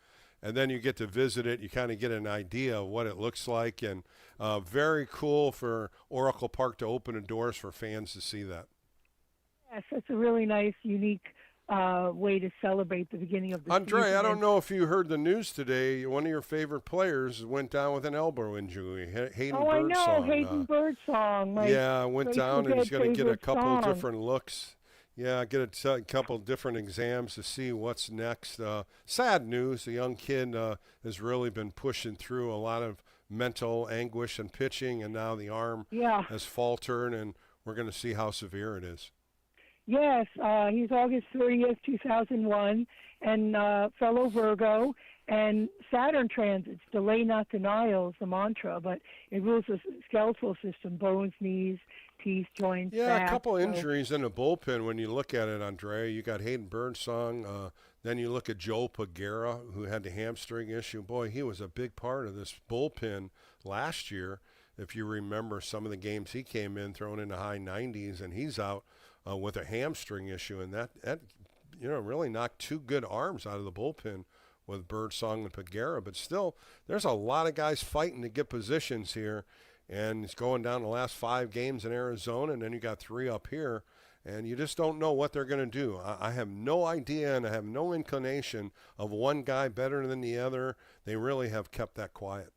S3: and then you get to visit it, you kind of get an idea of what it looks like. And very cool for Oracle Park to open the doors for fans to see that.
S10: Yes, it's a really nice, unique way to celebrate the beginning of the season.
S3: Andre, I don't know if you heard the news today. One of your favorite players went down with an elbow injury. Hayden Birdsong.
S10: I know, Hayden Birdsong.
S3: Went down, and he's going to get a couple of different looks. Yeah, get a couple different exams to see what's next. Sad news. The young kid has really been pushing through a lot of mental anguish and pitching, and now the arm has faltered, and we're going to see how severe it is.
S10: Yes, he's August 30th, 2001, and fellow Virgo, and Saturn transits, delay not denial is the mantra, but it rules the skeletal system, bones, knees, teeth, joints, back.
S3: A couple injuries in the bullpen when you look at it, Andrea. You got Hayden Birdsong, then you look at Joe Pagera, who had the hamstring issue. Boy, he was a big part of this bullpen last year. If you remember some of the games he came in throwing in the high 90s, and he's out with a hamstring issue, and that really knocked two good arms out of the bullpen with Birdsong and Pagera. But still, there's a lot of guys fighting to get positions here, and it's going down the last 5 games in Arizona, and then you got 3 up here, and you just don't know what they're going to do. I have no idea, and I have no inclination of one guy better than the other. They really have kept that quiet.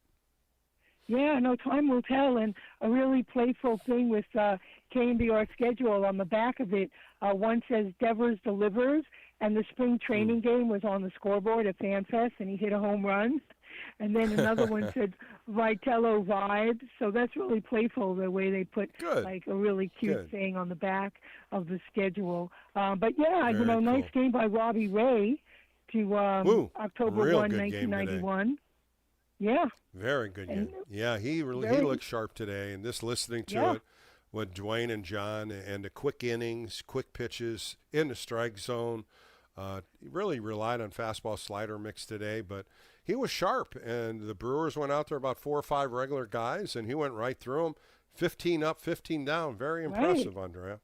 S10: Yeah, no, time will tell. And a really playful thing with KNBR schedule on the back of it, one says Devers delivers, and the spring training game was on the scoreboard at FanFest, and he hit a home run. And then another one said Vitello vibes. So that's really playful, the way they put like a really cute thing on the back of the schedule. But yeah, nice game by Robbie Ray to October 1, 1991. Yeah.
S3: Very good game. Yeah, he looked sharp today, and just listening to it with Dwayne and John, and the quick innings, quick pitches in the strike zone. He really relied on fastball slider mix today, but he was sharp, and the Brewers went out there about 4 or 5 regular guys, and he went right through them, 15 up, 15 down. Very impressive, Andrea.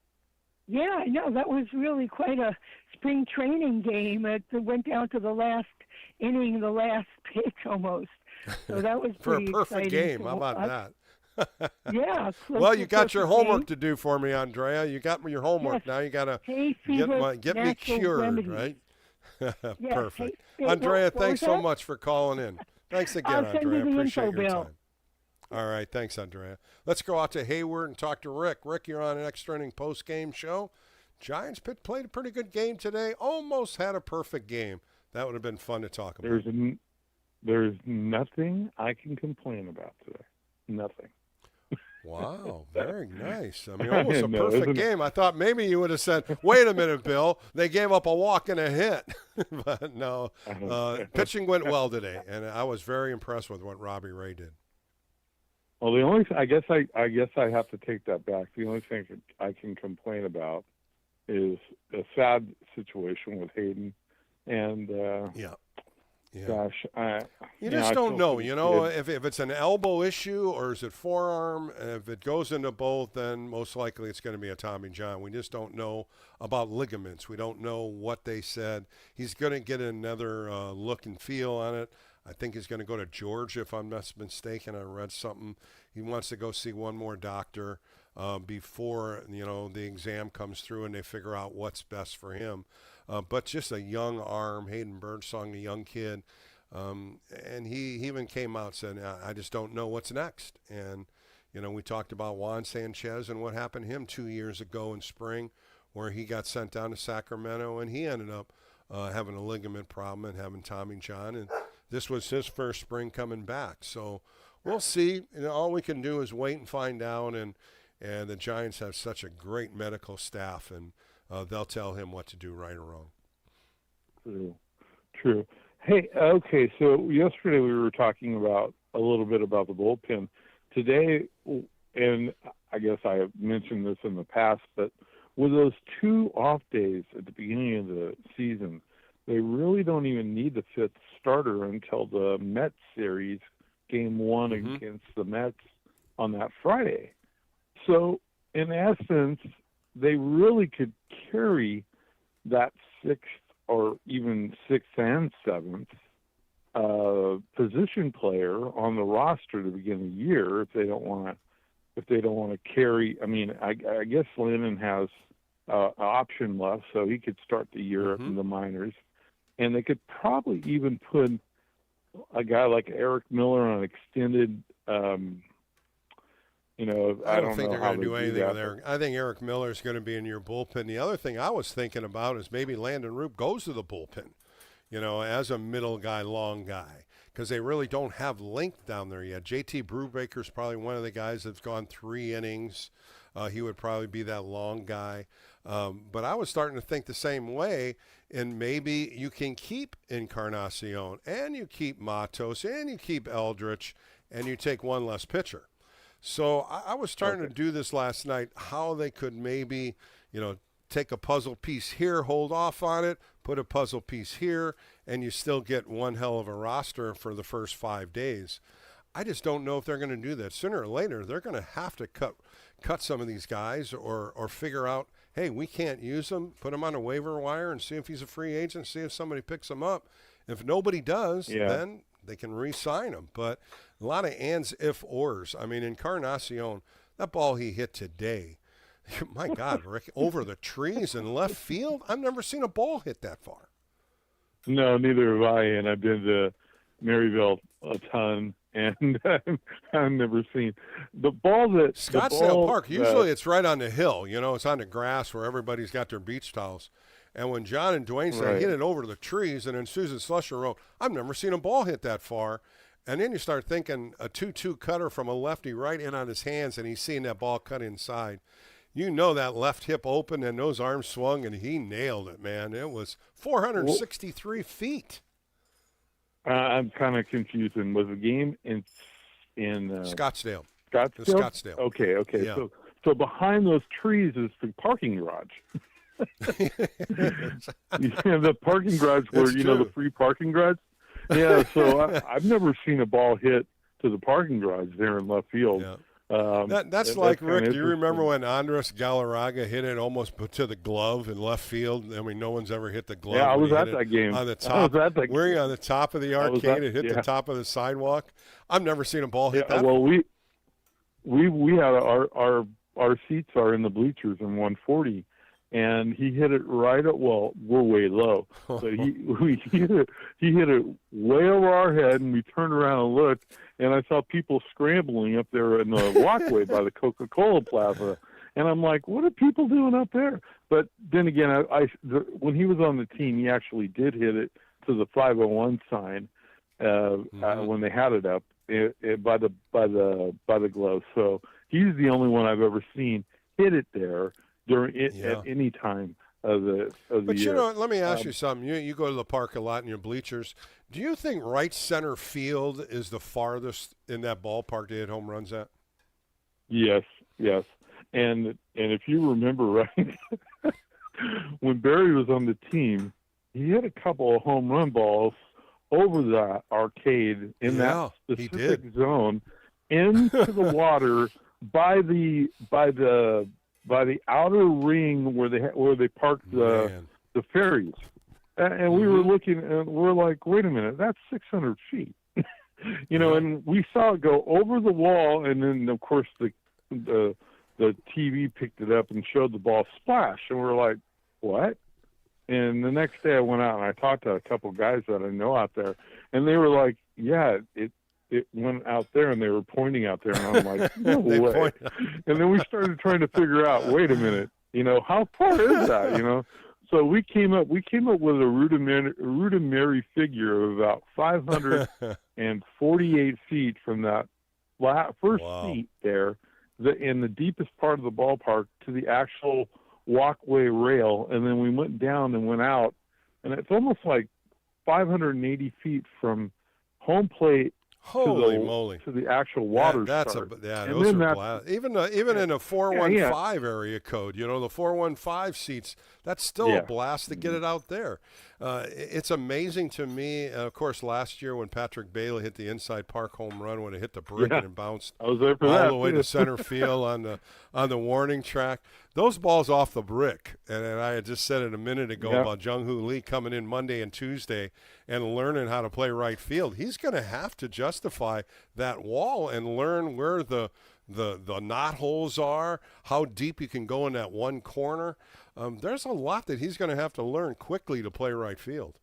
S10: Yeah, I know. That was really quite a spring training game. It went down to the last inning, the last pitch almost. So that was
S3: for a
S10: pretty
S3: perfect
S10: exciting.
S3: game. How about that?
S10: Yeah.
S3: Well, you got your homework to do for me, Andrea. You got me your homework. Now you got to get me cured, right? Perfect. Andrea, thanks so much for calling in. Thanks again, Andrea. Appreciate your time. All right. Thanks, Andrea. Let's go out to Hayward and talk to Rick. Rick, you're on an extra inning post-game show. Giants played a pretty good game today. Almost had a perfect game. That would have been fun to talk about.
S11: There's nothing I can complain about today. Nothing.
S3: Wow, very nice. I mean, almost a perfect game. I thought maybe you would have said, wait a minute, Bill, they gave up a walk and a hit. But no, pitching went well today, and I was very impressed with what Robbie Ray did.
S11: Well, the only I guess I have to take that back. The only thing I can complain about is a sad situation with Hayden, and gosh,
S3: you just don't know. You know, if it's an elbow issue or is it forearm. If it goes into both, then most likely it's going to be a Tommy John. We just don't know about ligaments. We don't know what they said. He's going to get another look and feel on it. I think he's going to go to Georgia, if I'm not mistaken. I read something. He wants to go see one more doctor before, the exam comes through and they figure out what's best for him. But just a young arm, Hayden Birdsong, a young kid. And he even came out and said, I just don't know what's next. And, we talked about Juan Sanchez and what happened to him 2 years ago in spring where he got sent down to Sacramento and he ended up having a ligament problem and having Tommy John. And this was his first spring coming back. So we'll see. All we can do is wait and find out. And the Giants have such a great medical staff, and they'll tell him what to do right or wrong.
S11: True. Hey, okay, so yesterday we were talking about a little bit about the bullpen. Today, and I guess I have mentioned this in the past, but with those 2 off days at the beginning of the season, they really don't even need the 5th starter until the Mets series, Game 1 against the Mets on that Friday. So, in essence, they really could carry that 6th or even 6th and 7th position player on the roster to begin the year if they don't want to carry. I mean, I guess Lennon has an option left, so he could start the year in the minors, and they could probably even put a guy like Eric Miller on extended.
S3: I don't think they're going to do anything with Eric. I think Eric Miller is going to be in your bullpen. The other thing I was thinking about is maybe Landon Roop goes to the bullpen, as a middle guy, long guy, because they really don't have length down there yet. JT Brubaker's probably one of the guys that's gone 3 innings. He would probably be that long guy. But I was starting to think the same way, and maybe you can keep Encarnacion, and you keep Matos, and you keep Eldridge, and you take one less pitcher. So I was starting to do this last night, how they could maybe, take a puzzle piece here, hold off on it, put a puzzle piece here, and you still get one hell of a roster for the first 5 days. I just don't know if they're going to do that. Sooner or later, they're going to have to cut some of these guys or figure out, hey, we can't use him, put him on a waiver wire and see if he's a free agent, see if somebody picks him up. If nobody does, then they can re-sign him. But a lot of ands, if, ors. I mean, Encarnacion, that ball he hit today, my God, Rick, over the trees in left field, I've never seen a ball hit that far.
S11: No, neither have I, and I've been to Maryville a ton, and I've never seen the ball that
S3: Scottsdale Park. Usually it's right on the hill. It's on the grass where everybody's got their beach towels. And when John and Dwayne said hit it over the trees, and then Susan Slusher wrote, I've never seen a ball hit that far. And then you start thinking a 2-2 cutter from a lefty right in on his hands, and he's seeing that ball cut inside. That left hip opened and those arms swung, and he nailed it, man. It was 463 feet.
S11: I'm kind of confused. And was the game in
S3: Scottsdale?
S11: Scottsdale. Okay. Yeah. So behind those trees is the parking garage. The parking garage where the free parking garage. Yeah. So I've never seen a ball hit to the parking garage there in left field.
S3: Yeah. That's like, Rick, do you remember when Andres Galarraga hit it almost to the glove in left field? I mean, no one's ever hit the glove.
S11: Yeah, I was at that game.
S3: On the top, were you on the top of the arcade and hit the top of the sidewalk? I've never seen a ball hit that.
S11: Well, we had our seats are in the bleachers in 140, and he hit it right at, we're way low. So he hit it way over our head, and we turned around and looked, and I saw people scrambling up there in the walkway by the Coca-Cola Plaza. And I'm like, what are people doing up there? But then again, when he was on the team, he actually did hit it to the 501 sign when they had it up by the glove. So he's the only one I've ever seen hit it there during it at any time of the year.
S3: But you know, let me ask you something. You go to the park a lot in your bleachers. Do you think right center field is the farthest in that ballpark to hit home runs at?
S11: Yes. And if you remember right, when Barry was on the team, he hit a couple of home run balls over the arcade in that specific zone into the water by the outer ring where they parked the ferries. And we were looking, and we're like, wait a minute, that's 600 feet. And we saw it go over the wall, and then, of course, the TV picked it up and showed the ball splash, and we're like, what? And the next day I went out and I talked to a couple of guys that I know out there, and they were like, yeah, it went out there, and they were pointing out there, and I'm like, no way. And then we started trying to figure out, wait a minute, how far is that, So we came up with a rudimentary figure of about 548 feet from that first seat there, in the deepest part of the ballpark, to the actual walkway rail, and then we went down and went out, and it's almost like 580 feet from home plate to the actual water start.
S3: Those are blast. Even in a 415 area code, the 415 seats, that's still a blast to get it out there. It's amazing to me. Of course, last year when Patrick Bailey hit the inside park home run, when it hit the brick and bounced
S11: I was there for
S3: all the way to center field on the warning track. Those balls off the brick, and I had just said it a minute ago about Jung-Hoo Lee coming in Monday and Tuesday and learning how to play right field. He's going to have to justify that wall and learn where the knot holes are, how deep you can go in that one corner. There's a lot that he's going to have to learn quickly to play right field.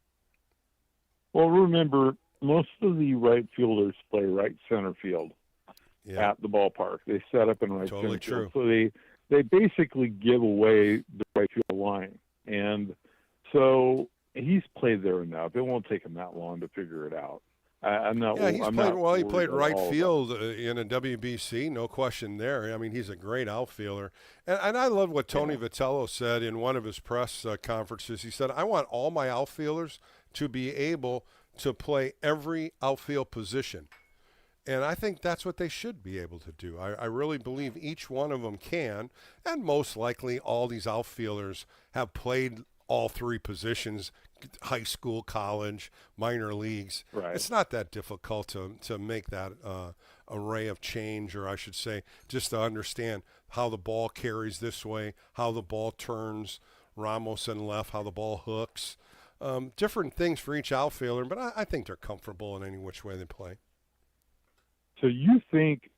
S11: Well, remember, most of the right fielders play right center field at the ballpark. They set up in right center field. So they basically give away the right field line. And so he's played there enough. It won't take him that long to figure it out. He
S3: played right field in a WBC, no question there. I mean, he's a great outfielder. And I love what Tony Vitello said in one of his press conferences. He said, I want all my outfielders to be able to play every outfield position. And I think that's what they should be able to do. I really believe each one of them can, and most likely all these outfielders have played all three positions, high school, college, minor leagues.
S11: Right.
S3: It's not that difficult to make that array of change, or I should say just to understand how the ball carries this way, how the ball turns, Ramos and left, how the ball hooks. Different things for each outfielder, but I think they're comfortable in any which way they play.
S11: So you think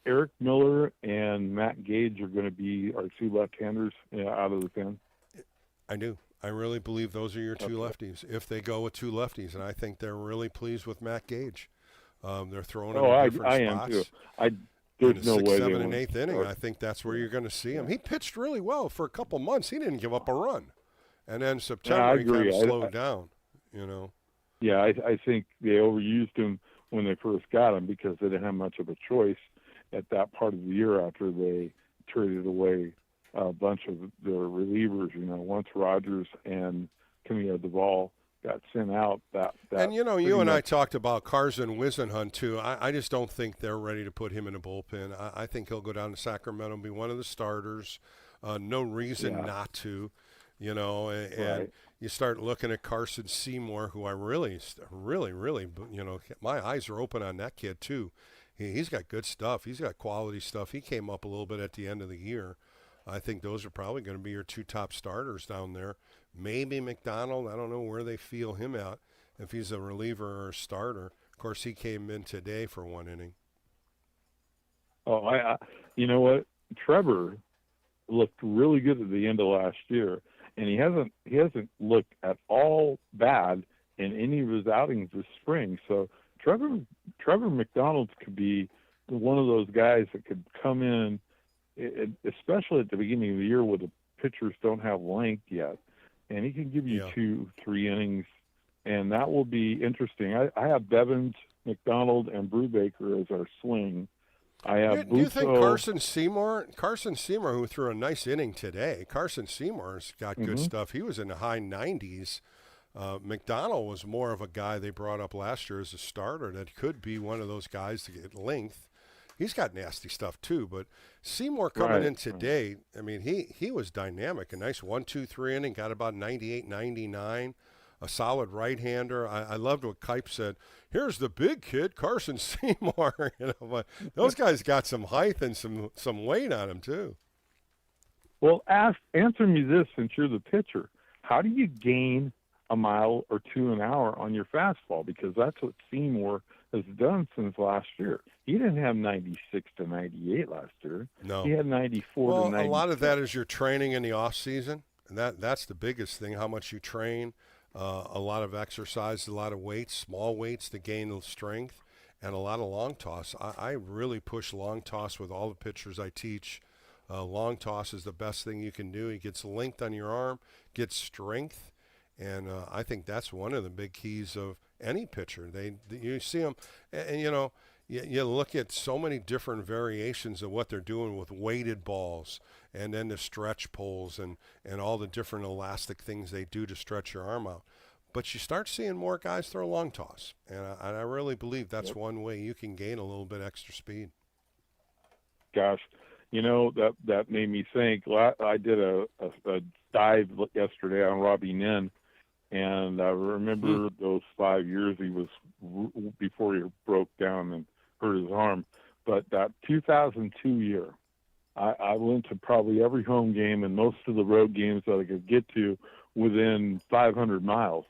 S11: Eric Miller and Matt Gage are going to be our two left-handers out of the pen?
S3: I do. I really believe those are your two lefties, if they go with two lefties, and I think they're really pleased with Matt Gage. They're throwing him in different spots.
S11: I am too. There's no way
S3: 6th, 7th, and 8th inning, I think that's where you're going to see him. He pitched really well for a couple months. He didn't give up a run. And then September he kind of slowed down,
S11: Yeah, I think they overused him when they first got him because they didn't have much of a choice at that part of the year after they traded away a bunch of their relievers. Once Rogers and Camille Duvall got sent out. And
S3: you and I talked about Carson Wisenhunt too. I just don't think they're ready to put him in a bullpen. I think he'll go down to Sacramento and be one of the starters. No reason not to. And you start looking at Carson Seymour, who I really, my eyes are open on that kid too. He's got good stuff. He's got quality stuff. He came up a little bit at the end of the year. I think those are probably going to be your two top starters down there. Maybe McDonald. I don't know where they feel him out, if he's a reliever or a starter. Of course, he came in today for one inning.
S11: Oh, you know what? Trevor looked really good at the end of last year. And he hasn't looked at all bad in any of his outings this spring. So Trevor McDonald could be one of those guys that could come in, especially at the beginning of the year where the pitchers don't have length yet, and he can give you 2-3 innings and that will be interesting. I have Bevins, McDonald, and Brubaker as our swing. I have
S3: Do you think Carson Seymour, who threw a nice inning today, Carson Seymour's got good stuff. He was in the high 90s. McDonald was more of a guy they brought up last year as a starter that could be one of those guys to get length. He's got nasty stuff too, but Seymour coming in today, I mean, he was dynamic. A nice 1-2-3 inning, got about 98, 99. A solid right-hander. I loved what Kipe said. Here's the big kid, Carson Seymour. But those guys got some height and some weight on them too.
S11: Well, answer me this, since you're the pitcher. How do you gain a mile or two an hour on your fastball? Because that's what Seymour has done since last year. He didn't have 96 to 98 last year.
S3: No.
S11: He had 94 to 98.
S3: A lot of that is your training in the off season, and that's the biggest thing, how much you train. A lot of exercise, a lot of weights, small weights to gain strength, and a lot of long toss. I really push long toss with all the pitchers I teach. Long toss is the best thing you can do. It gets length on your arm, gets strength, and I think that's one of the big keys of any pitcher. You see them, and you look at so many different variations of what they're doing with weighted balls and then the stretch poles and all the different elastic things they do to stretch your arm out. But you start seeing more guys throw long toss, and I really believe that's one way you can gain a little bit extra speed.
S11: Gosh, that made me think. I did a dive yesterday on Robbie Nin, and I remember those 5 years he was before he broke down and hurt his arm. But that 2002 year, I went to probably every home game and most of the road games that I could get to within 500 miles.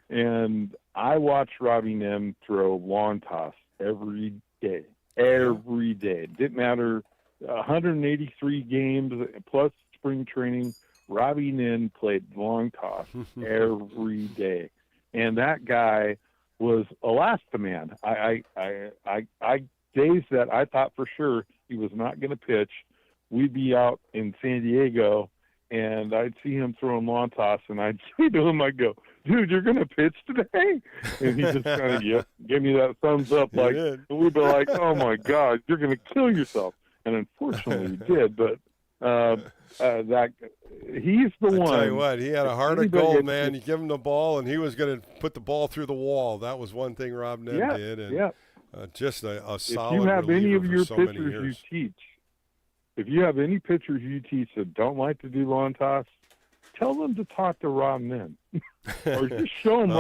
S11: And I watched Robbie Nim throw lawn toss every day. It didn't matter, 183 games plus spring training, Robbie Nin played long toss every day. And that guy was Elastoman. I days that I thought for sure he was not going to pitch, we'd be out in San Diego, and I'd see him throwing lawn toss, and I'd say to him, I'd go, dude, you're going to pitch today? And he just kind of gave me that thumbs up, like, and we'd be like, oh, my God, you're going to kill yourself. And unfortunately he did, but he's the one.
S3: I tell you what, he had a heart of gold, man. You give him the ball, and he was going to put the ball through the wall. That was one thing Rob Nim did. And just a solid
S11: If you have any of your
S3: so
S11: pitchers you teach, if you have any pitchers you teach that don't like to do lawn toss, tell them to talk to Rob Nin. Or just show them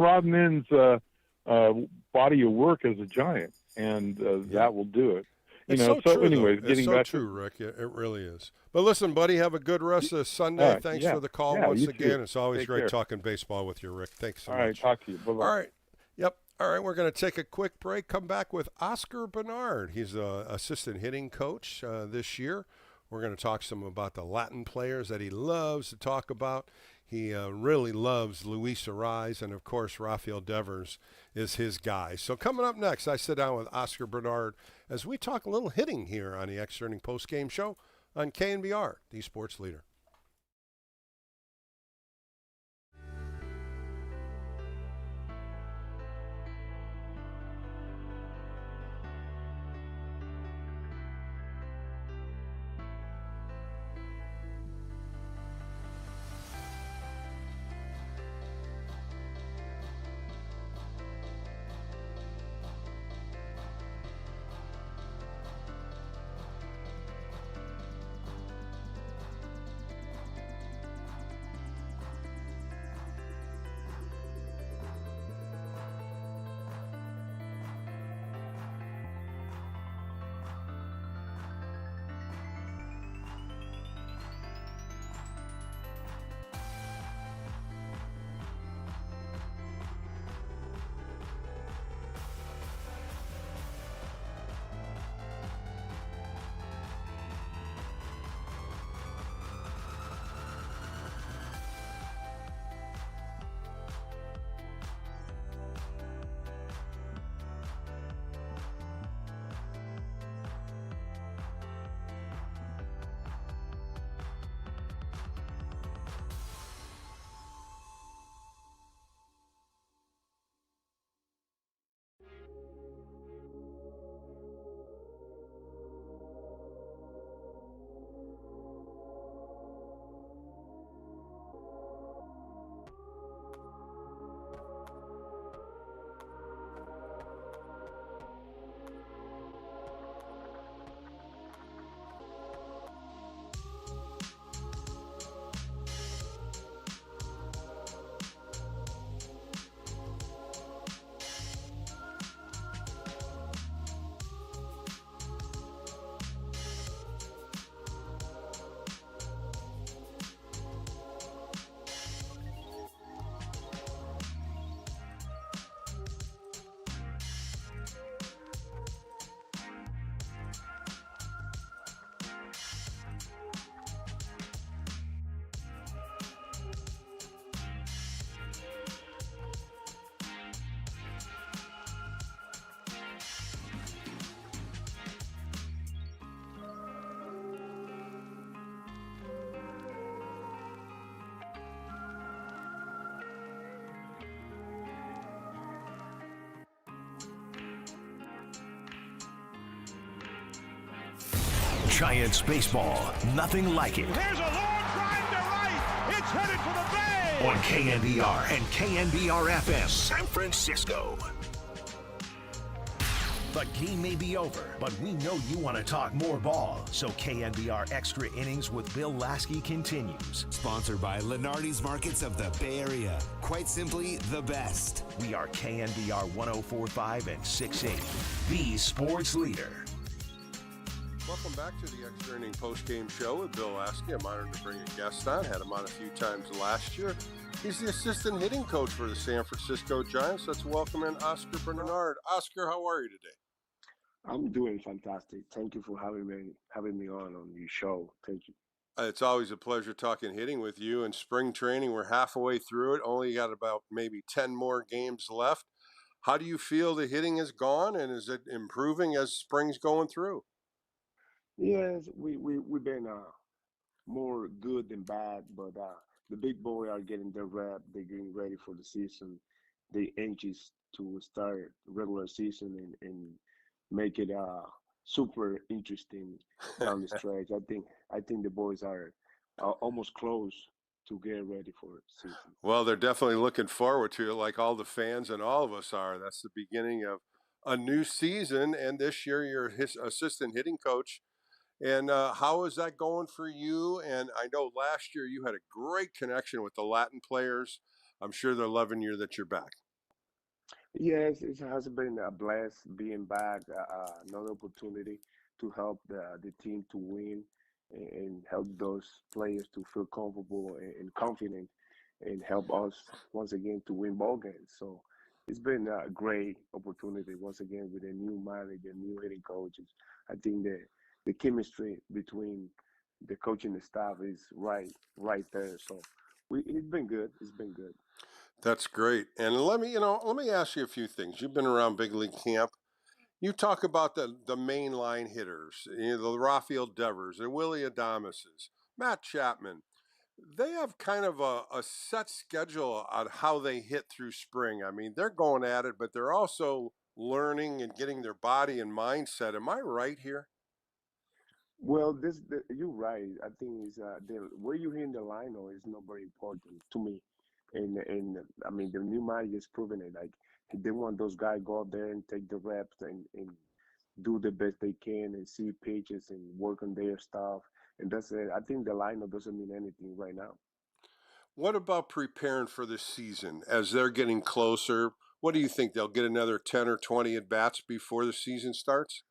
S11: Rob Nin's body of work as a Giant, and that will do it. Anyways, getting back
S3: to Rick. It really is. But listen, buddy, have a good rest of Sunday. Thanks for the call once again. It's always great talking baseball with you, Rick. Thanks so much.
S11: All right, talk to you. Bye-bye.
S3: All right. Yep. All right, we're going to take a quick break. Come back with Oscar Bernard. He's an assistant hitting coach this year. We're going to talk some about the Latin players that he loves to talk about. He really loves Luis Arraez, and, of course, Rafael Devers is his guy. So coming up next, I sit down with Oscar Bernard as we talk a little hitting here on the Extra Inning Postgame Show on KNBR, the sports leader.
S1: Giants baseball, nothing like it.
S5: Here's a long drive to right. It's headed for the bay.
S1: On KNBR and KNBR FM, San Francisco. The game may be over, but we know you want to talk more ball. So KNBR Extra Innings with Bill Laskey continues.
S6: Sponsored by Lenardi's Markets of the Bay Area. Quite simply, the best.
S1: We are KNBR 104.5 and 680, the sports leader.
S3: Welcome back to the Extra Inning Post-Game Show with Bill Laskey. I'm honored to bring a guest on. Had him on a few times last year. He's the assistant hitting coach for the San Francisco Giants. Let's welcome in Oscar Bernard. Oscar, how are you today?
S12: I'm doing fantastic. Thank you for having me on your show. Thank you.
S3: It's always a pleasure talking hitting with you. In spring training, we're halfway through it. Only got about maybe 10 more games left. How do you feel the hitting has gone, and is it improving as spring's going through?
S12: Yes, we've been more good than bad, but the big boys are getting their rep. They're getting ready for the season. They're anxious to start regular season and make it super interesting down the stretch. I think the boys are almost close to get ready for the season.
S3: Well, they're definitely looking forward to it, like all the fans and all of us are. That's the beginning of a new season, and this year you're his assistant hitting coach. And how is that going for you? And I know last year you had a great connection with the Latin players. I'm sure they're loving you that you're back.
S12: Yes, it has been a blast being back. Another opportunity to help the team to win and help those players to feel comfortable and confident and help us once again to win ball games. So it's been a great opportunity once again with a new manager, new hitting coaches. I think that the chemistry between the coaching and the staff is right there. So it's been good. It's been good.
S3: That's great. And let me ask you a few things. You've been around big league camp. You talk about the mainline hitters, the Rafael Devers, the Willie Adameses, Matt Chapman. They have kind of a set schedule on how they hit through spring. I mean, they're going at it, but they're also learning and getting their body and mindset. Am I right here?
S12: Well, you're right. I think it's where you hit the line is not very important to me. And I mean, the new manager is proving it. Like they want those guys go out there and take the reps and do the best they can and see pitches and work on their stuff. And that's it. I think the lineup doesn't mean anything right now.
S3: What about preparing for the season as they're getting closer? What do you think? They'll get another 10 or 20 at bats before the season starts?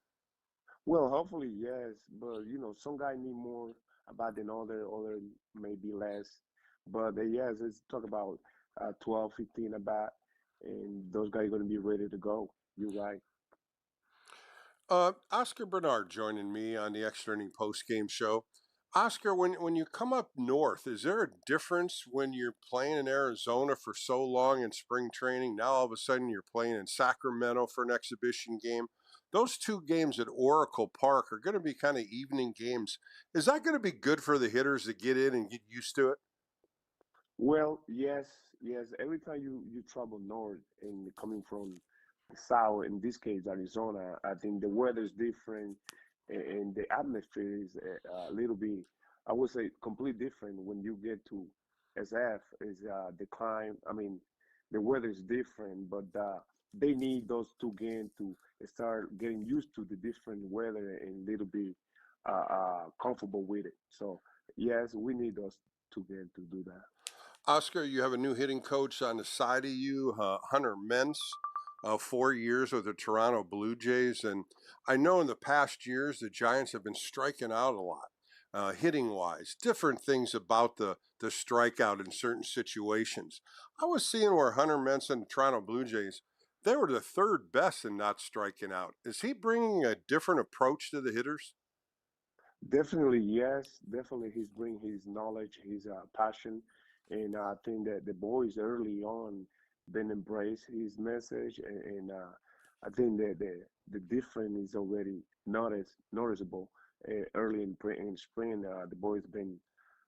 S12: Well, hopefully, yes. But some guys need more about than other maybe less. But yes, let's talk about 12, 15 about, and those guys are going to be ready to go. You're right.
S3: Oscar Bernard joining me on the Extra Inning Post Game Show. Oscar, when you come up north, is there a difference when you're playing in Arizona for so long in spring training? Now all of a sudden you're playing in Sacramento for an exhibition game. Those two games at Oracle Park are going to be kind of evening games. Is that going to be good for the hitters to get in and get used to it?
S12: Well, yes. Every time you travel north and coming from the south, in this case Arizona, I think the weather is different and the atmosphere is a little bit, I would say, completely different when you get to SF. Is the climb. I mean, the weather is different, but they need those two games to start getting used to the different weather and little bit comfortable with it. So yes, we need those two games to do that.
S3: Oscar, you have a new hitting coach on the side of you, Hunter Mintz, 4 years with the Toronto Blue Jays. And I know in the past years, the Giants have been striking out a lot, hitting-wise, different things about the strikeout in certain situations. I was seeing where Hunter Mintz and the Toronto Blue Jays, they were the third best in not striking out. Is he bringing a different approach to the hitters?
S12: Definitely, yes. Definitely, he's bringing his knowledge, his passion, and I think that the boys early on been embrace his message, and I think that the difference is already noticeable. Early in spring, the boys been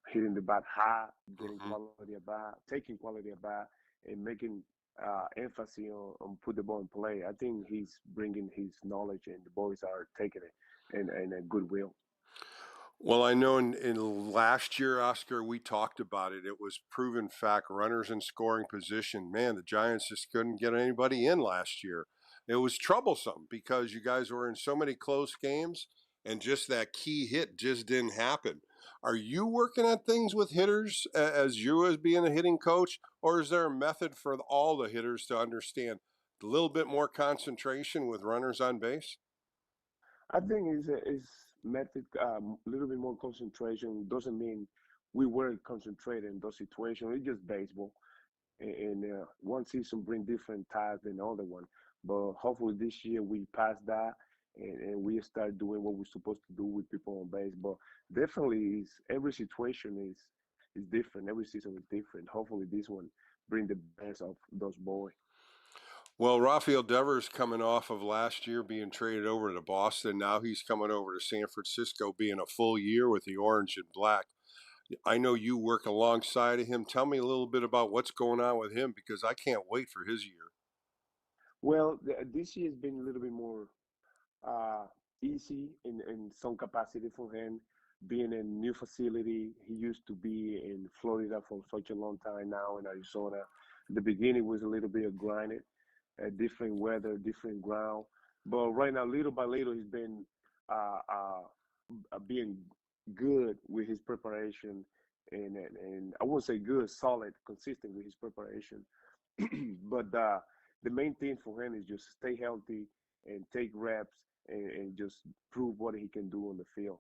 S12: hitting the bat high, getting quality at bat, taking quality at bat, and making emphasis on put the ball in play. I think he's bringing his knowledge, and the boys are taking it and a goodwill.
S3: Well, I know in last year, Oscar, we talked about it. It was proven fact, runners in scoring position. Man, the Giants just couldn't get anybody in last year. It was troublesome because you guys were in so many close games and just that key hit just didn't happen. Are you working at things with hitters as you as being a hitting coach, or is there a method for all the hitters to understand a little bit more concentration with runners on base?
S12: I think it's method a little bit more concentration doesn't mean we weren't concentrated in those situations. It's just baseball, and one season bring different types than the other one. But hopefully this year we pass that and we start doing what we're supposed to do with people on base. But definitely, is every situation is different. Every season is different. Hopefully this one bring the best of those boys.
S3: Well, Rafael Devers coming off of last year being traded over to Boston. Now he's coming over to San Francisco being a full year with the orange and black. I know you work alongside of him. Tell me a little bit about what's going on with him because I can't wait for his year.
S12: Well, this year has been a little bit more uh, easy in some capacity for him. Being in a new facility, he used to be in Florida for such a long time now in Arizona. The beginning was a little bit of grinding, different weather, different ground. But right now, little by little, he's been being good with his preparation, and I won't say good, solid, consistent with his preparation. But the main thing for him is just stay healthy and take reps and just prove what he can do on the field.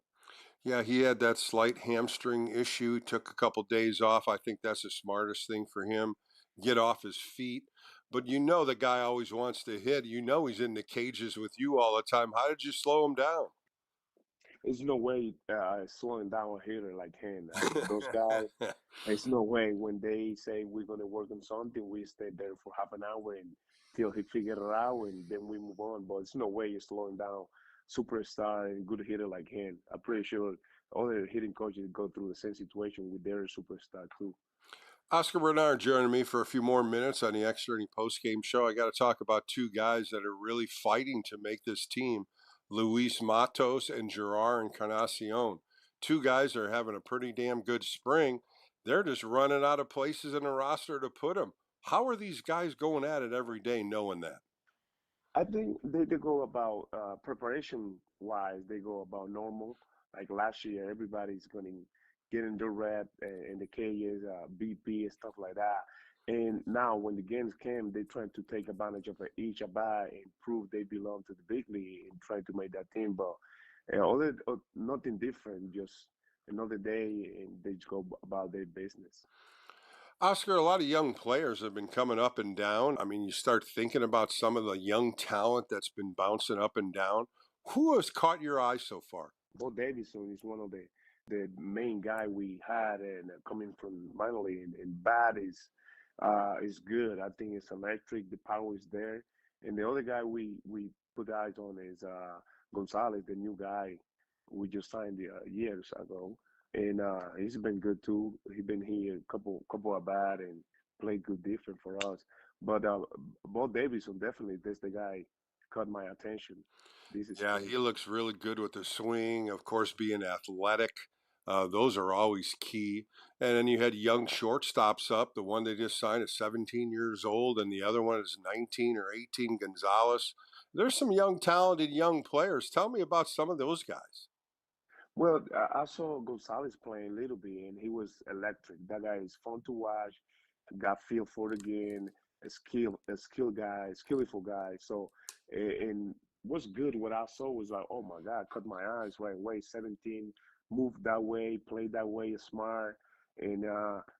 S3: Yeah, he had that slight hamstring issue, took a couple days off. I think that's the smartest thing for him. Get off his feet. But you know the guy always wants to hit. You know he's in the cages with you all the time. How did you slow him down?
S12: There's no way slowing down a hitter like him. Those guys, there's no way when they say we're gonna work on something, we stay there for half an hour until he figure it out, and then we move on. But it's no way you're slowing down superstar and good hitter like him. I'm pretty sure other hitting coaches go through the same situation with their superstar too.
S3: Oscar Bernard joining me for a few more minutes on the Extra Inning Post Game Show. I got to talk about two guys that are really fighting to make this team, Luis Matos and Gerard Encarnacion. Two guys are having a pretty damn good spring. They're just running out of places in the roster to put them. How are these guys going at it every day knowing that?
S12: I think they go about preparation wise, they go about normal. Like last year, everybody's going to get in the rep and the K's, BP and stuff like that. And now when the games came, they trying to take advantage of each at-bat and prove they belong to the big league and try to make that team. But nothing different, just another day and they just go about their business.
S3: Oscar, a lot of young players have been coming up and down. I mean, you start thinking about some of the young talent that's been bouncing up and down. Who has caught your eye so far?
S12: Bo Davidson is one of the main guy we had, and coming from minor league and bat is good. I think it's electric. The power is there. And the other guy we put eyes on is Gonzalez, the new guy we just signed years ago, and he's been good too. He's been here a couple at bat and played good defense for us. But Bo Davidson definitely that's the guy caught my attention. This is
S3: Yeah,
S12: spring.
S3: he looks really good with the swing, of course, being athletic. Those are always key. And then you had young shortstops up. The one they just signed is 17 years old, and the other one is 19 or 18, Gonzalez. There's some young, talented young players. Tell me about some of those guys.
S12: Well, I saw Gonzalez playing a little bit, and he was electric. That guy is fun to watch. Got feel for the game. A skill guy, skillful guy. So, and what's good? What I saw was like, oh my God, caught my eyes right away. 17, moved that way, played that way, smart, and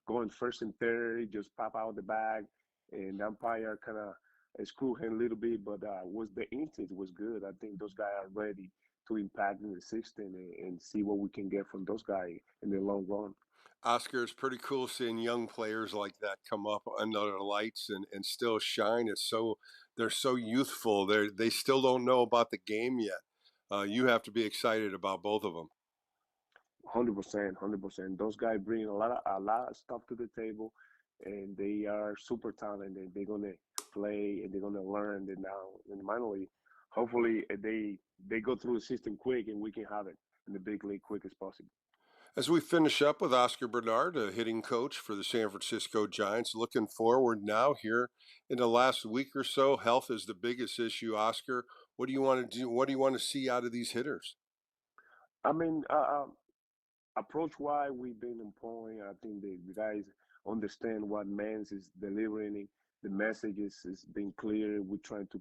S12: going first and third, just pop out the bag, and the umpire kind of screw him a little bit, but was the instinct was good. I think those guys are ready to impact in the system and see what we can get from those guys in the long run.
S3: Oscar, it's pretty cool seeing young players like that come up under the lights and still shine. They're so youthful. They still don't know about the game yet. You have to be excited about both of them.
S12: 100%, 100%. Those guys bring a lot of stuff to the table, and they are super talented. They're gonna play and they're gonna learn. And now in the minor league, hopefully they go through the system quick and we can have it. in the big league quick as possible.
S3: As we finish up with Oscar Bernard, a hitting coach for the San Francisco Giants, looking forward now here in the last week or so, health is the biggest issue. Oscar, what do you want to do? What do you want to see out of these hitters?
S12: I mean, approach why we've been employing. I think the guys understand what Mans is delivering. The message is being clear. We're trying to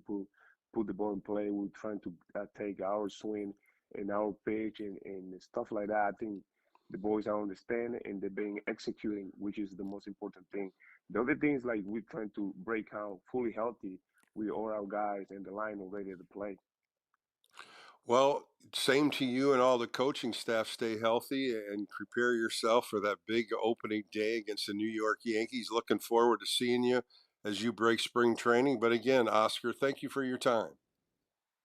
S12: put the ball in play. We're trying to take our swing and our pitch and stuff like that. I think the boys are understanding and they're being executing, which is the most important thing. The other thing is like we're trying to break out fully healthy with all our guys and the line ready to play.
S3: Well, same to you and all the coaching staff. Stay healthy and prepare yourself for that big opening day against the New York Yankees. Looking forward to seeing you as you break spring training. But again, Oscar, thank you for your time.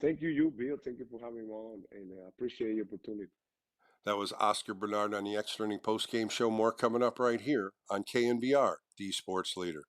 S12: Thank you, Bill. Thank you for having me on, and I appreciate the opportunity.
S3: That was Oscar Bernard on the Extra Inning Postgame Show. More coming up right here on KNBR, the Sports Leader.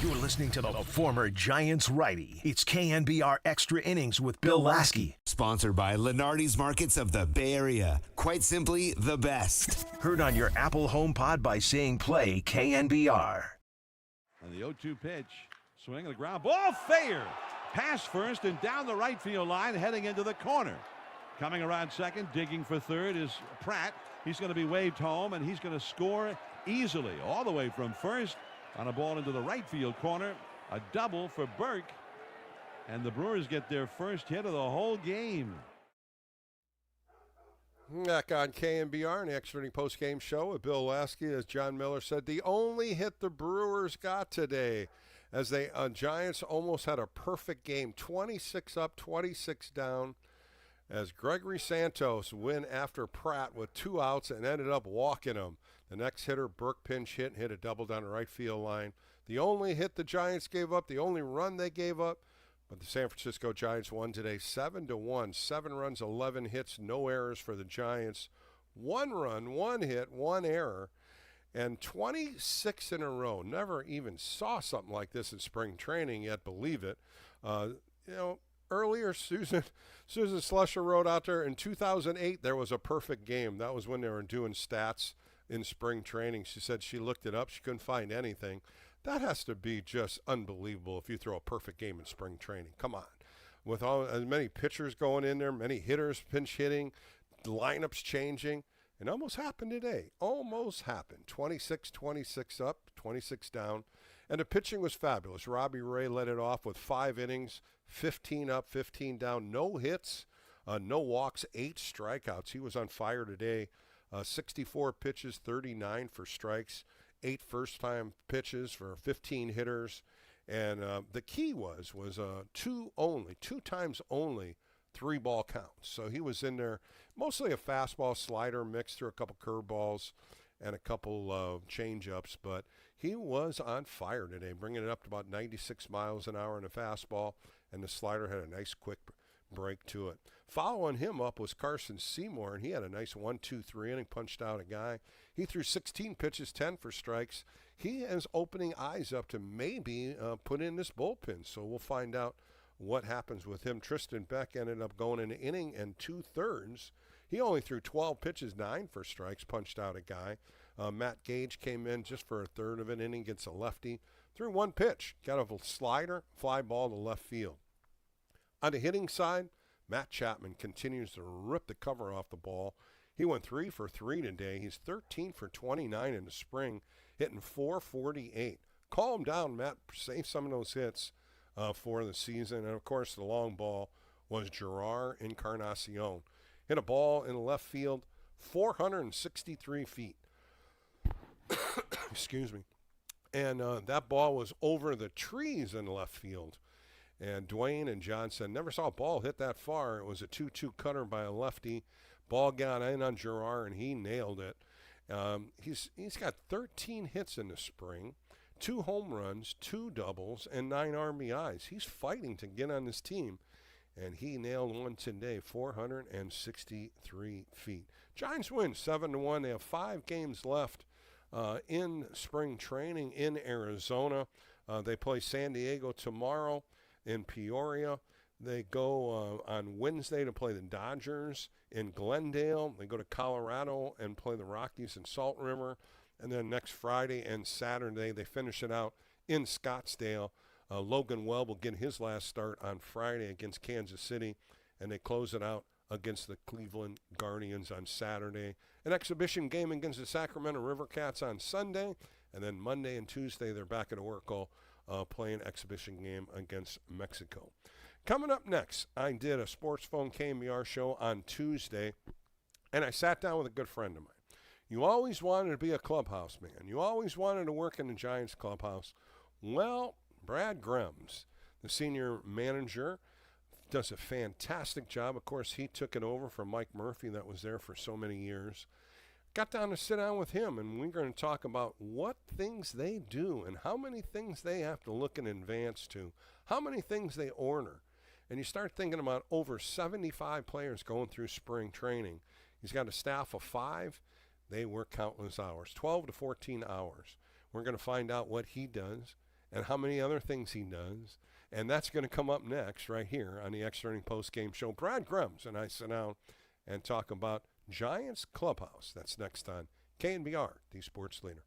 S1: You're listening to the former Giants righty. It's KNBR Extra Innings with Bill Laskey.
S6: Sponsored by Lenardi's Markets of the Bay Area. Quite simply, the best.
S1: Heard on your Apple HomePod by saying play KNBR.
S5: And the 0-2 pitch. Swing on the ground. Ball fair. Pass first and down the right field line, heading into the corner. Coming around second, digging for third is Pratt. He's going to be waved home, and he's going to score easily all the way from first on a ball into the right field corner. A double for Burke. And the Brewers get their first hit of the whole game.
S3: Back on KNBR, an extra inning post-game show with Bill Laskey. As John Miller said, the only hit the Brewers got today, as they Giants almost had a perfect game, 26 up, 26 down, as Gregory Santos went after Pratt with 2 outs and ended up walking him. The next hitter, Burke, pinch hit a double down the right field line. The only hit the Giants gave up, the only run they gave up. But the San Francisco Giants won today 7-1. 7 runs, 11 hits, no errors for the Giants. 1 run, 1 hit, 1 error, and 26 in a row. Never even saw something like this in spring training yet, believe it. Earlier, Susan Slusher wrote out there in 2008 there was a perfect game. That was when they were doing stats in spring training. She said she looked it up. She couldn't find anything. That has to be just unbelievable if you throw a perfect game in spring training. Come on. With as many pitchers going in there, many hitters pinch hitting, lineups changing. It almost happened today. Almost happened. 26-26 up, 26 down. And the pitching was fabulous. Robbie Ray led it off with 5 innings, 15 up, 15 down. No hits, no walks, 8 strikeouts. He was on fire today. 64 pitches, 39 for strikes. 8 first-time pitches for 15 hitters. And the key was 2 times only 3-ball counts. So he was in there mostly a fastball slider mixed through a couple curveballs and a couple change-ups. But he was on fire today, bringing it up to about 96 miles an hour in a fastball. And the slider had a nice quick break to it. Following him up was Carson Seymour, and he had a nice 1-2-3 inning, punched out a guy. He threw 16 pitches, 10 for strikes. He is opening eyes up to maybe put in this bullpen, so we'll find out what happens with him. Tristan Beck ended up going an inning and 2/3. He only threw 12 pitches, 9 for strikes, punched out a guy. Matt Gage came in just for a third of an inning against a lefty. Threw 1 pitch, got a slider, fly ball to left field. On the hitting side, Matt Chapman continues to rip the cover off the ball. He went 3 for 3 today. He's 13 for 29 in the spring, hitting .448. Calm down, Matt. Save some of those hits for the season. And, of course, the long ball was Gerard Encarnacion. Hit a ball in the left field, 463 feet. Excuse me. And that ball was over the trees in left field. And Dwayne and Johnson never saw a ball hit that far. It was a 2-2 cutter by a lefty. Ball got in on Gerard, and he nailed it. He's got 13 hits in the spring, 2 home runs, 2 doubles, and 9 RBIs. He's fighting to get on this team, and he nailed one today, 463 feet. Giants win 7-1. They have 5 games left in spring training in Arizona. They play San Diego tomorrow. In Peoria. They go on Wednesday to play the Dodgers in Glendale. They go to Colorado and play the Rockies in Salt River. And then next Friday and Saturday, they finish it out in Scottsdale. Logan Webb will get his last start on Friday against Kansas City, and they close it out against the Cleveland Guardians on Saturday. An exhibition game against the Sacramento River Cats on Sunday, and then Monday and Tuesday they're back at Oracle playing exhibition game against Mexico. Coming up next, I did a Sports Phone KNBR show on Tuesday, and I sat down with a good friend of mine. You always wanted to be a clubhouse man. You always wanted to work in the Giants clubhouse. Well, Brad Grems, the senior manager, does a fantastic job. Of course, he took it over from Mike Murphy that was there for so many years. Got down to sit down with him, and we're going to talk about what things they do and how many things they have to look in advance to, how many things they order. And you start thinking about over 75 players going through spring training. He's got a staff of 5. They work countless hours, 12 to 14 hours. We're going to find out what he does and how many other things he does. And that's going to come up next right here on the Extra Inning Post-Game Show. Brad Grums and I sit down and talk about Giants Clubhouse. That's next on KNBR, the sports leader.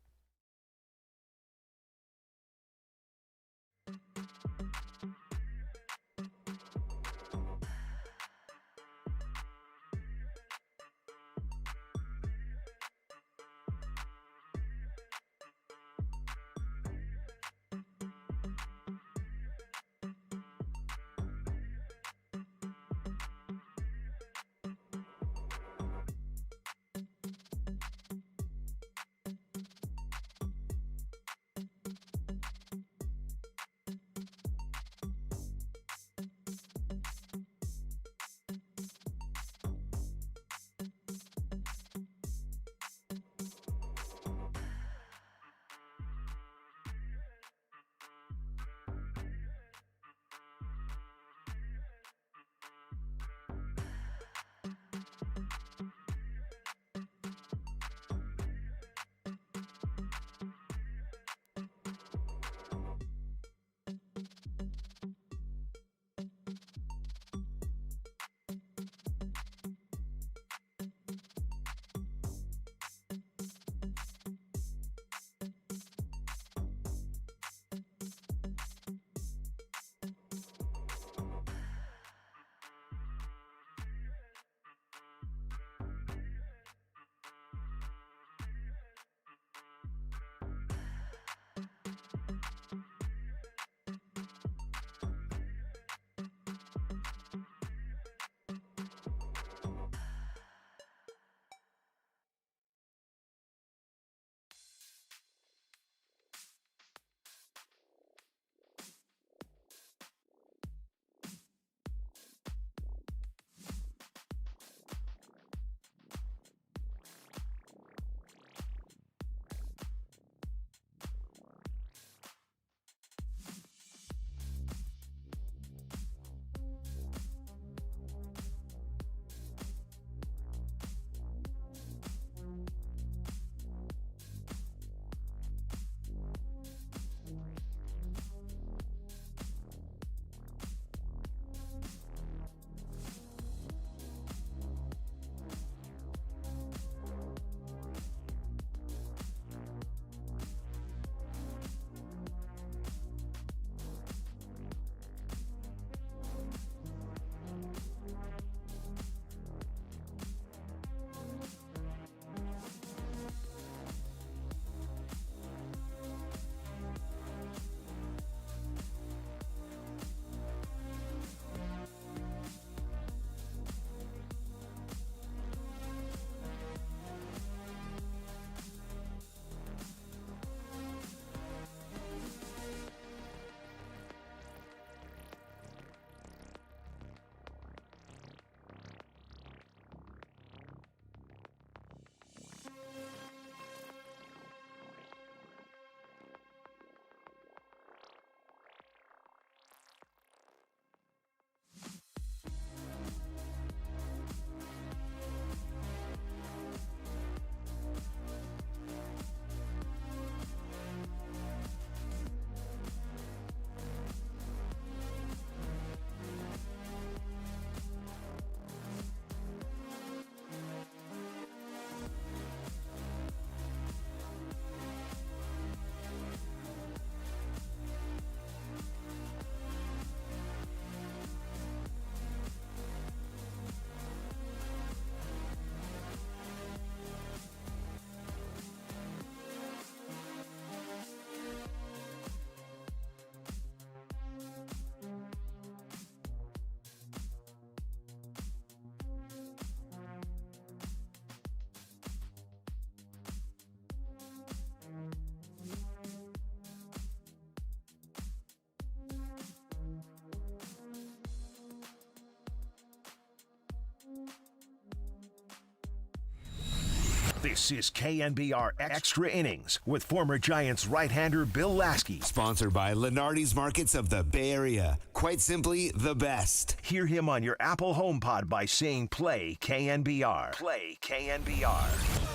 S1: This is KNBR Extra Innings with former Giants right-hander Bill Laskey.
S6: Sponsored by Lenardi's Markets of the Bay Area. Quite simply, the best.
S1: Hear him on your Apple HomePod by saying play KNBR. Play KNBR.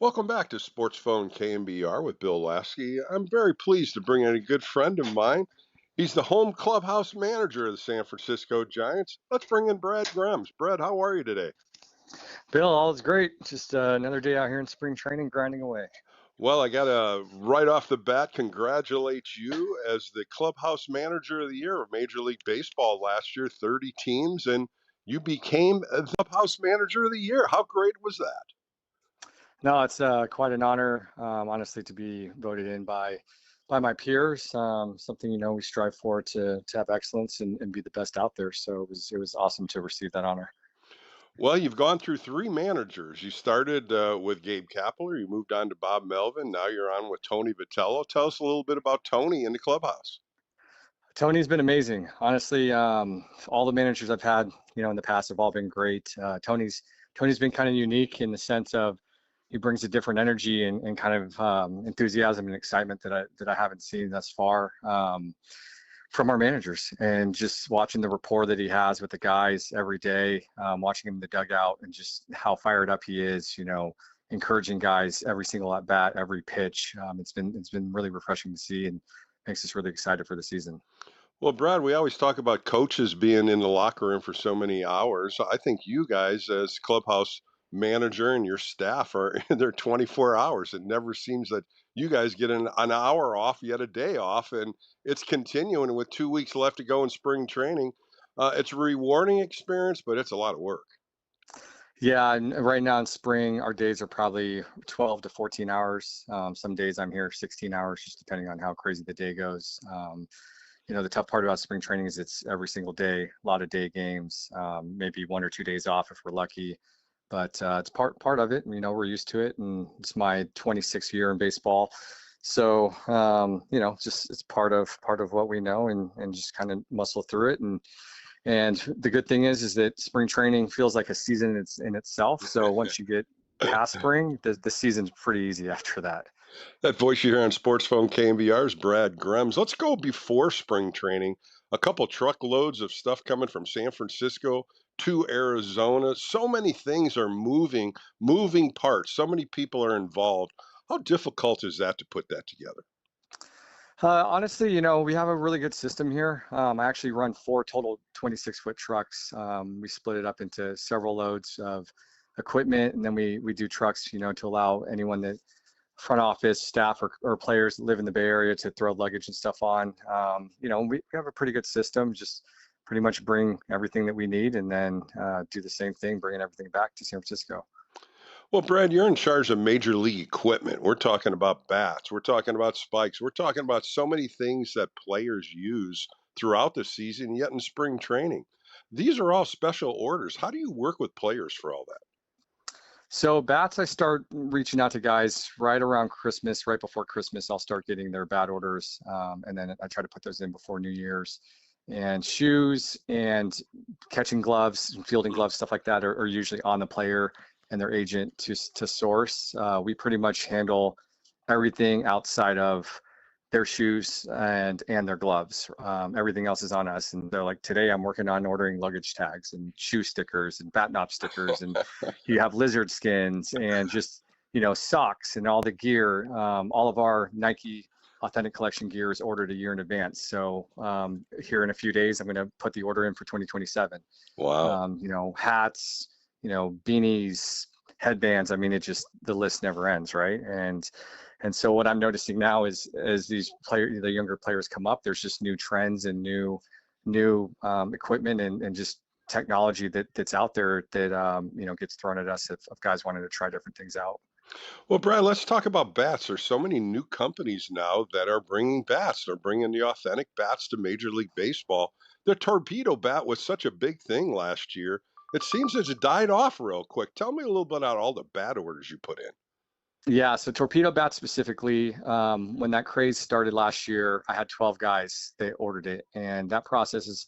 S3: Welcome back to Sports Phone KNBR with Bill Laskey. I'm very pleased to bring in a good friend of mine. He's the home clubhouse manager of the San Francisco Giants. Let's bring in Brad Grimes. Brad, how are you today?
S13: Bill, all is great. Just another day out here in spring training, grinding away.
S3: Well, I got to right off the bat congratulate you as the clubhouse manager of the year of Major League Baseball last year, 30 teams, and you became the clubhouse manager of the year. How great was that?
S13: No, it's quite an honor, honestly, to be voted in by my peers. Something we strive for to have excellence and be the best out there. So it was awesome to receive that honor.
S3: Well, you've gone through three managers. You started with Gabe Kapler, you moved on to Bob Melvin, now you're on with Tony Vitello. Tell us a little bit about Tony in the clubhouse.
S13: Tony's been amazing. Honestly, all the managers I've had, in the past have all been great. Tony's been kind of unique in the sense of he brings a different energy and kind of enthusiasm and excitement that I haven't seen thus far from our managers. And just watching the rapport that he has with the guys every day, watching him in the dugout, and just how fired up he is. Encouraging guys every single at bat, every pitch. It's been really refreshing to see and makes us really excited for the season.
S3: Well, Brad, we always talk about coaches being in the locker room for so many hours. I think you guys, as clubhouse manager and your staff, are in there 24 hours. It never seems that you guys get an hour off, yet a day off, and it's continuing with 2 weeks left to go in spring training. It's a rewarding experience, but it's a lot of work.
S13: Yeah, and right now in spring, our days are probably 12 to 14 hours. Some days I'm here 16 hours, just depending on how crazy the day goes. The tough part about spring training is it's every single day, a lot of day games, maybe 1 or 2 days off if we're lucky. But it's part of it. We're used to it, and it's my 26th year in baseball. So, just it's part of what we know, and just kind of muscle through it. And the good thing is that spring training feels like a season in itself. So once you get past spring, the season's pretty easy after that.
S3: That voice you hear on Sports Phone KNBR is Brad Grimes. Let's go before spring training. A couple truckloads of stuff coming from San Francisco to Arizona. So many things are moving parts. So many people are involved. How difficult is that to put that together?
S13: Honestly, we have a really good system here. I actually run 4 total 26-foot trucks. We split it up into several loads of equipment, and then we do trucks, to allow anyone that front office staff or players that live in the Bay Area to throw luggage and stuff on. We have a pretty good system. Just pretty much bring everything that we need, and then do the same thing, bringing everything back to San Francisco.
S3: Well, Brad, you're in charge of major league equipment. We're talking about bats. We're talking about spikes. We're talking about so many things that players use throughout the season, yet in spring training. These are all special orders. How do you work with players for all that?
S13: So bats, I start reaching out to guys right around Christmas, right before Christmas. I'll start getting their bat orders, and then I try to put those in before New Year's. And shoes and catching gloves and fielding gloves, stuff like that, are usually on the player and their agent to source. We pretty much handle everything outside of their shoes and their gloves. Everything else is on us. And they're like, today I'm working on ordering luggage tags and shoe stickers and bat knob stickers, and you have lizard skins and just socks and all the gear. All of our Nike Authentic Collection gear is ordered a year in advance. So here in a few days, I'm going to put the order in for 2027.
S3: Wow.
S13: Hats, beanies, headbands. I mean, the list never ends, right? And so what I'm noticing now is as the younger players come up, there's just new trends and new equipment and just technology that's out there that gets thrown at us if guys wanted to try different things out.
S3: Well, Brad, let's talk about bats. There's so many new companies now that are bringing bats. They're bringing the authentic bats to Major League Baseball. The torpedo bat was such a big thing last year. It seems it's died off real quick. Tell me a little bit about all the bat orders you put in.
S13: Yeah, so torpedo bat specifically, when that craze started last year, I had 12 guys that ordered it, and that process is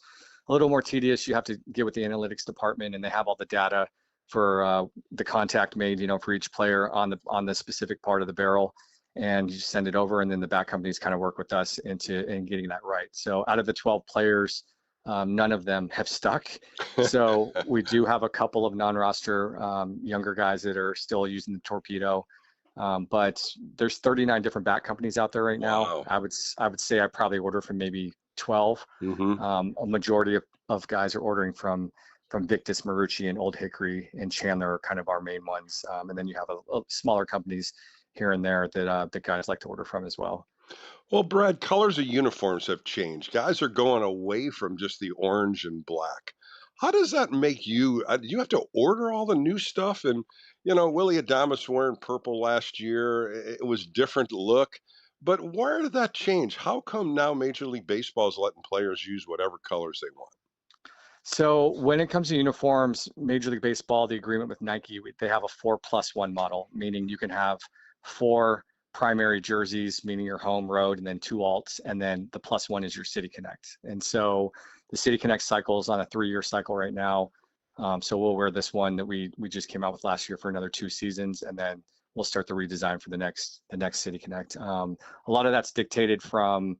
S13: a little more tedious. You have to get with the analytics department, and they have all the data for the contact made, for each player on the specific part of the barrel, and you send it over, and then the bat companies kind of work with us in getting that right. So out of the 12 players, none of them have stuck. So we do have a couple of non-roster younger guys that are still using the torpedo. But there's 39 different bat companies out there right now.
S3: Wow.
S13: I would say I probably order from maybe 12. A majority of guys are ordering from Victus, Marucci, and Old Hickory and Chandler are kind of our main ones. And then you have a smaller companies here and there that guys like to order from as well.
S3: Well, Brad, colors of uniforms have changed. Guys are going away from just the orange and black. How does that make you? Do you have to order all the new stuff? And, Willie Adamas wearing purple last year. It was different look. But where did that change? How come now Major League Baseball is letting players use whatever colors they want?
S13: So when it comes to uniforms, Major League Baseball, the agreement with Nike, they have a 4+1 model, meaning you can have 4 primary jerseys, meaning your home, road, and then 2 alts, and then the +1 is your City Connect. And so the City Connect cycle is on a 3-year cycle right now. So we'll wear this one that we just came out with last year for another 2 seasons, and then we'll start the redesign for the next City Connect. A lot of that's dictated from,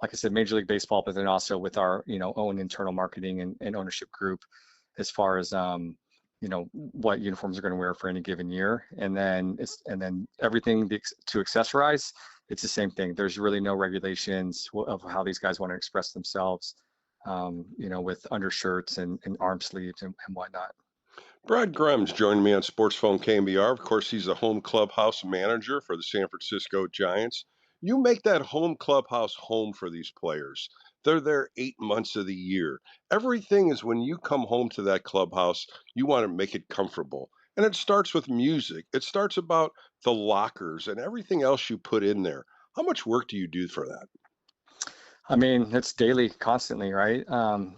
S13: like I said, Major League Baseball, but then also with our own internal marketing and ownership group, as far as what uniforms are going to wear for any given year, and then everything to accessorize, it's the same thing. There's really no regulations of how these guys want to express themselves, with undershirts and arm sleeves and whatnot.
S3: Brad Grimes joined me on Sports Phone KNBR. Of course, he's the home clubhouse manager for the San Francisco Giants. You make that home clubhouse home for these players. They're there 8 months of the year. Everything is when you come home to that clubhouse, you want to make it comfortable. And it starts with music. It starts about the lockers and everything else you put in there. How much work do you do for that?
S13: I mean, it's daily, constantly, right?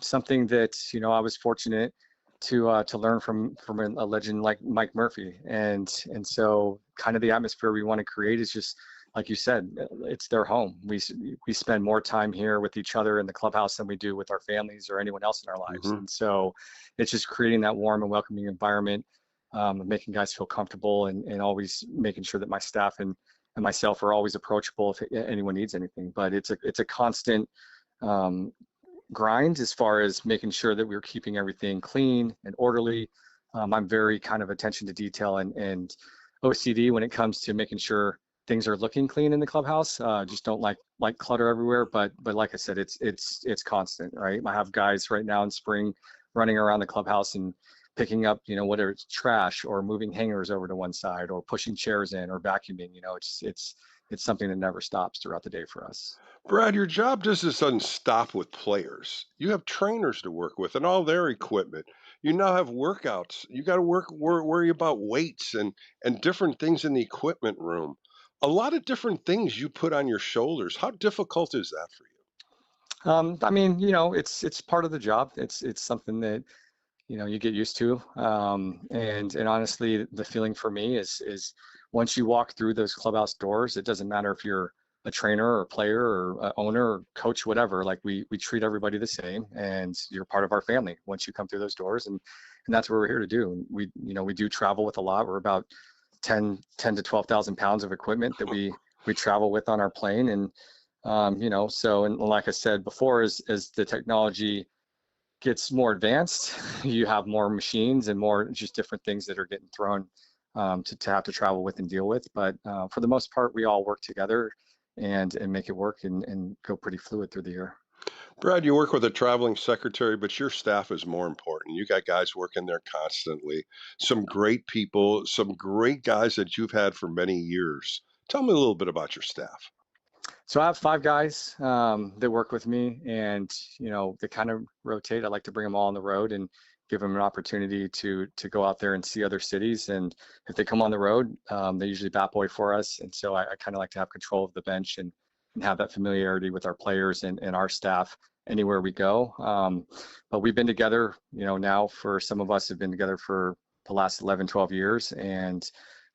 S13: Something that I was fortunate to learn from a legend like Mike Murphy, and so kind of the atmosphere we want to create is just like you said, it's their home. We spend more time here with each other in the clubhouse than we do with our families or anyone else in our lives, and so it's just creating that warm and welcoming environment, making guys feel comfortable, and always making sure that my staff and myself are always approachable if anyone needs anything. But it's a constant grind as far as making sure that we're keeping everything clean and orderly. I'm very kind of attention to detail and OCD when it comes to making sure things are looking clean in the clubhouse. Just don't like clutter everywhere. But like I said, it's constant, right? I have guys right now in spring running around the clubhouse and picking up, whether it's trash or moving hangers over to one side or pushing chairs in or vacuuming. It's something that never stops throughout the day for us.
S3: Brad, your job just doesn't stop with players. You have trainers to work with and all their equipment. You now have workouts. You got to worry about weights and different things in the equipment room. A lot of different things you put on your shoulders. How difficult is that for you?
S13: I mean, it's part of the job. It's something that you get used to. And honestly, the feeling for me is once you walk through those clubhouse doors, it doesn't matter if you're a trainer or a player or a owner or coach, whatever. Like we treat everybody the same, and you're part of our family once you come through those doors, and that's what we're here to do. We do travel with a lot. We're about 10 to 12,000 pounds of equipment that we travel with on our plane, and so, and like I said before, as the technology gets more advanced, you have more machines and more just different things that are getting thrown to have to travel with and deal with. But for the most part, we all work together and make it work and go pretty fluid through the year.
S3: Brad, you work with a traveling secretary, but your staff is more important. You got guys working there constantly, some great people, some great guys that you've had for many years. Tell me a little bit about your staff.
S13: So I have 5 guys that work with me, and they kind of rotate. I like to bring them all on the road and give them an opportunity to go out there and see other cities. And if they come on the road, they usually bat boy for us. And so I kind of like to have control of the bench and have that familiarity with our players and our staff anywhere we go. But we've been together, now for some of us have been together for the last 11, 12 years. And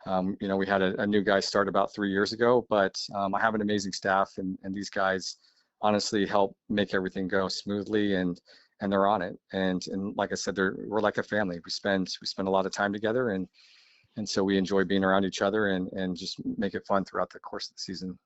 S13: we had a new guy start about 3 years ago, but I have an amazing staff, and these guys honestly help make everything go smoothly, and they're on it. And like I said, we're like a family. We spend a lot of time together, and so we enjoy being around each other and just make it fun throughout the course of the season.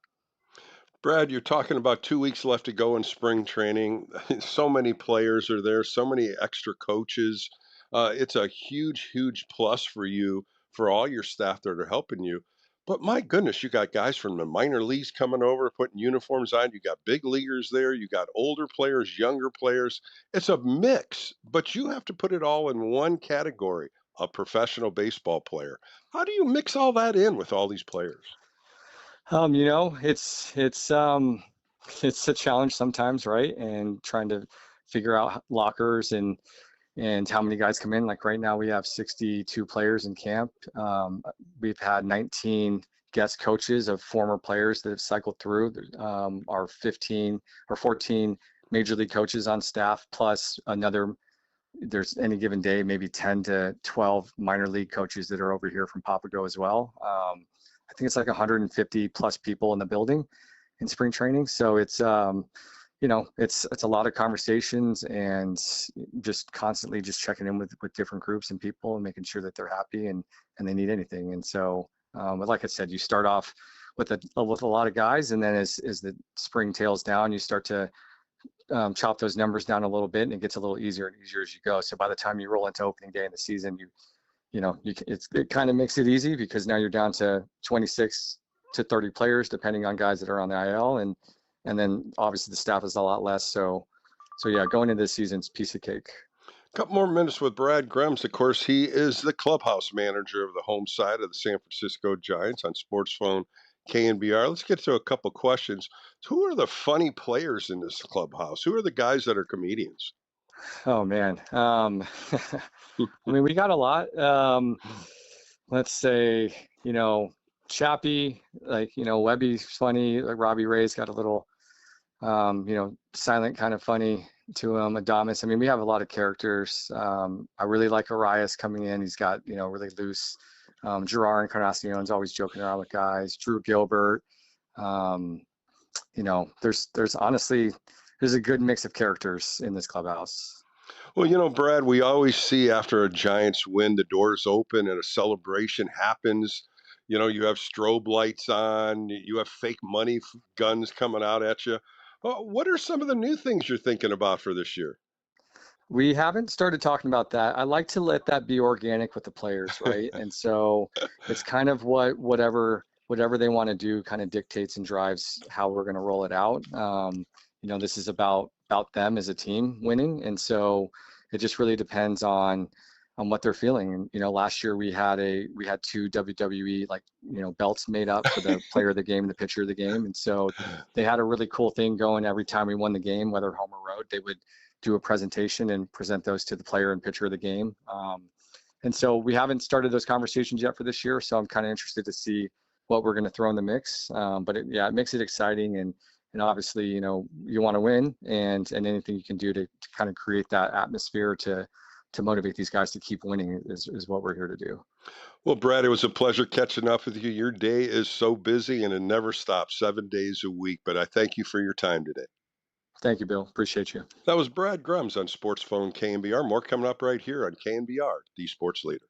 S3: Brad, you're talking about 2 weeks left to go in spring training. So many players are there, so many extra coaches. It's a huge, huge plus for you, for all your staff that are helping you. But my goodness, you got guys from the minor leagues coming over, putting uniforms on. You got big leaguers there. You got older players, younger players. It's a mix, but you have to put it all in one category, a professional baseball player. How do you mix all that in with all these players?
S13: You know, it's a challenge sometimes, right? And trying to figure out lockers and how many guys come in. Like right now, we have 62 players in camp. We've had 19 guest coaches of former players that have cycled through. Our 15 or 14 major league coaches on staff, plus there's any given day, maybe 10 to 12 minor league coaches that are over here from Papago as well. I think it's like 150 plus people in the building in spring training. So it's it's a lot of conversations and just constantly just checking in with different groups and people and making sure that they're happy and they need anything. And so, but like I said, you start off with a lot of guys, and then as the spring tails down, you start to chop those numbers down a little bit, and it gets a little easier and easier as you go. So by the time you roll into opening day in the season, it kind of makes it easy because now you're down to 26 to 30 players, depending on guys that are on the IL, and then obviously the staff is a lot less. So yeah, going into this season's piece of cake.
S3: A couple more minutes with Brad Grems. Of course, he is the clubhouse manager of the home side of the San Francisco Giants on Sports Phone KNBR. Let's get to a couple questions. Who are the funny players in this clubhouse? Who are the guys that are comedians?
S13: Oh man, I mean, we got a lot. Let's say, Chappie, Webby's funny. Like Robbie Ray's got a little, silent kind of funny to him. Adamas. I mean, we have a lot of characters. I really like Arias coming in. He's got, really loose. Gerard Encarnacion's always joking around with guys. Drew Gilbert. There's honestly, there's a good mix of characters in this clubhouse.
S3: Well, Brad, we always see after a Giants win, the doors open and a celebration happens. You have strobe lights on, you have fake money guns coming out at you. What are some of the new things you're thinking about for this year?
S13: We haven't started talking about that. I like to let that be organic with the players, right? And so it's kind of whatever they want to do kind of dictates and drives how we're going to roll it out. This is about them as a team winning, and so it just really depends on what they're feeling. Last year we had two WWE belts made up for the player of the game and the pitcher of the game, and so they had a really cool thing going every time we won the game, whether home or road. They would do a presentation and present those to the player and pitcher of the game. And so we haven't started those conversations yet for this year, so I'm kind of interested to see what we're going to throw in the mix. But it makes it exciting, and obviously, you want to win, and anything you can do to kind of create that atmosphere to motivate these guys to keep winning is what we're here to do.
S3: Well, Brad, it was a pleasure catching up with you. Your day is so busy and it never stops, 7 days a week, but I thank you for your time today.
S13: Thank you, Bill. Appreciate you.
S3: That was Brad Grems on Sports Phone KNBR. More coming up right here on KNBR, the sports leader.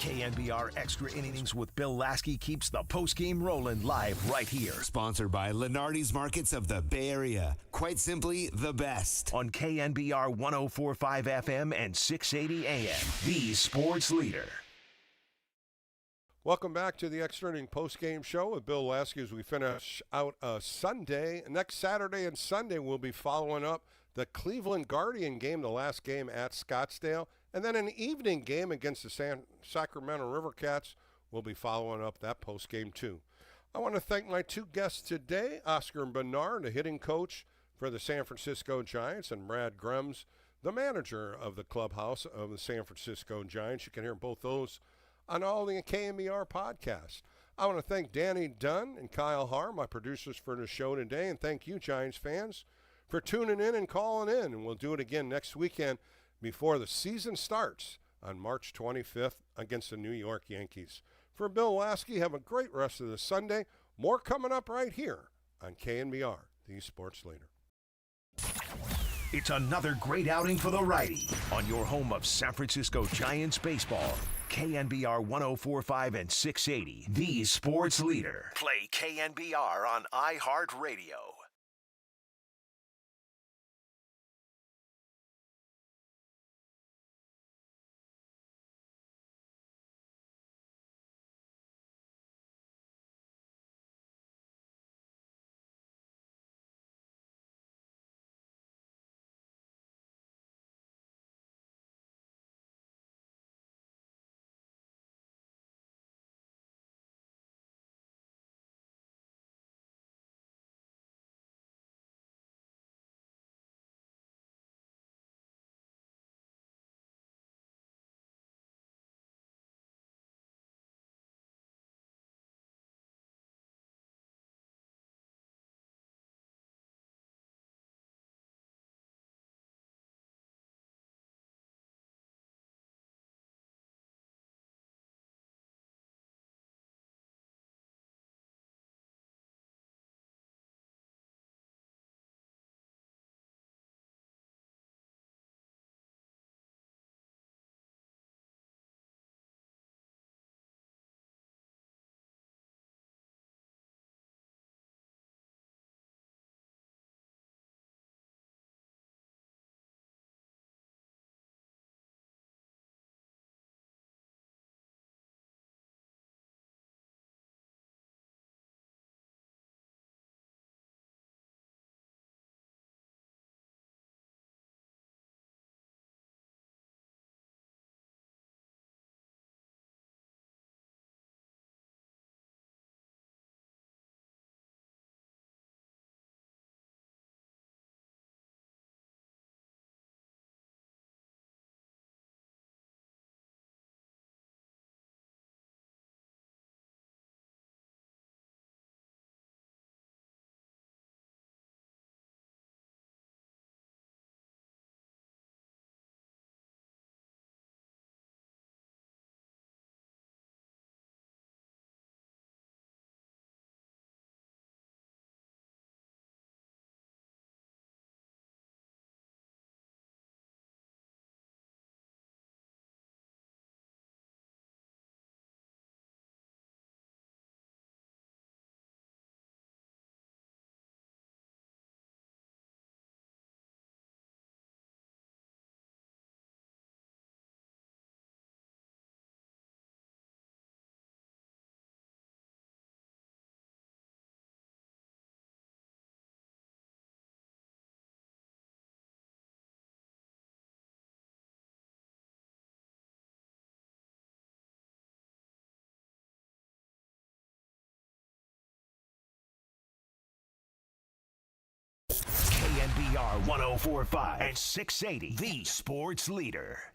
S1: KNBR Extra Innings with Bill Laskey keeps the postgame rolling live right here.
S6: Sponsored by Lenardi's Markets of the Bay Area. Quite simply, the best.
S1: On KNBR 104.5 FM and 680 AM. The sports leader.
S3: Welcome back to the Extra Inning postgame show with Bill Laskey as we finish out Sunday. Next Saturday and Sunday, we'll be following up the Cleveland Guardian game, the last game at Scottsdale, and then an evening game against the Sacramento River Cats. We'll be following up that postgame too. I want to thank my two guests today, Oscar Bernard, the hitting coach for the San Francisco Giants, and Brad Grems, the manager of the clubhouse of the San Francisco Giants. You can hear both those on all the KNBR podcasts. I want to thank Danny Dunn and Kyle Har, my producers for the show today, and thank you, Giants fans, for tuning in and calling in. And we'll do it again next weekend before the season starts on March 25th against the New York Yankees. For Bill Laskey, have a great rest of the Sunday. More coming up right here on KNBR, the sports leader.
S1: It's another great outing for the righty on your home of San Francisco Giants baseball. KNBR 104.5 and 680, the sports leader. Play KNBR on iHeartRadio. KNBR 104.5 and 680, the sports leader.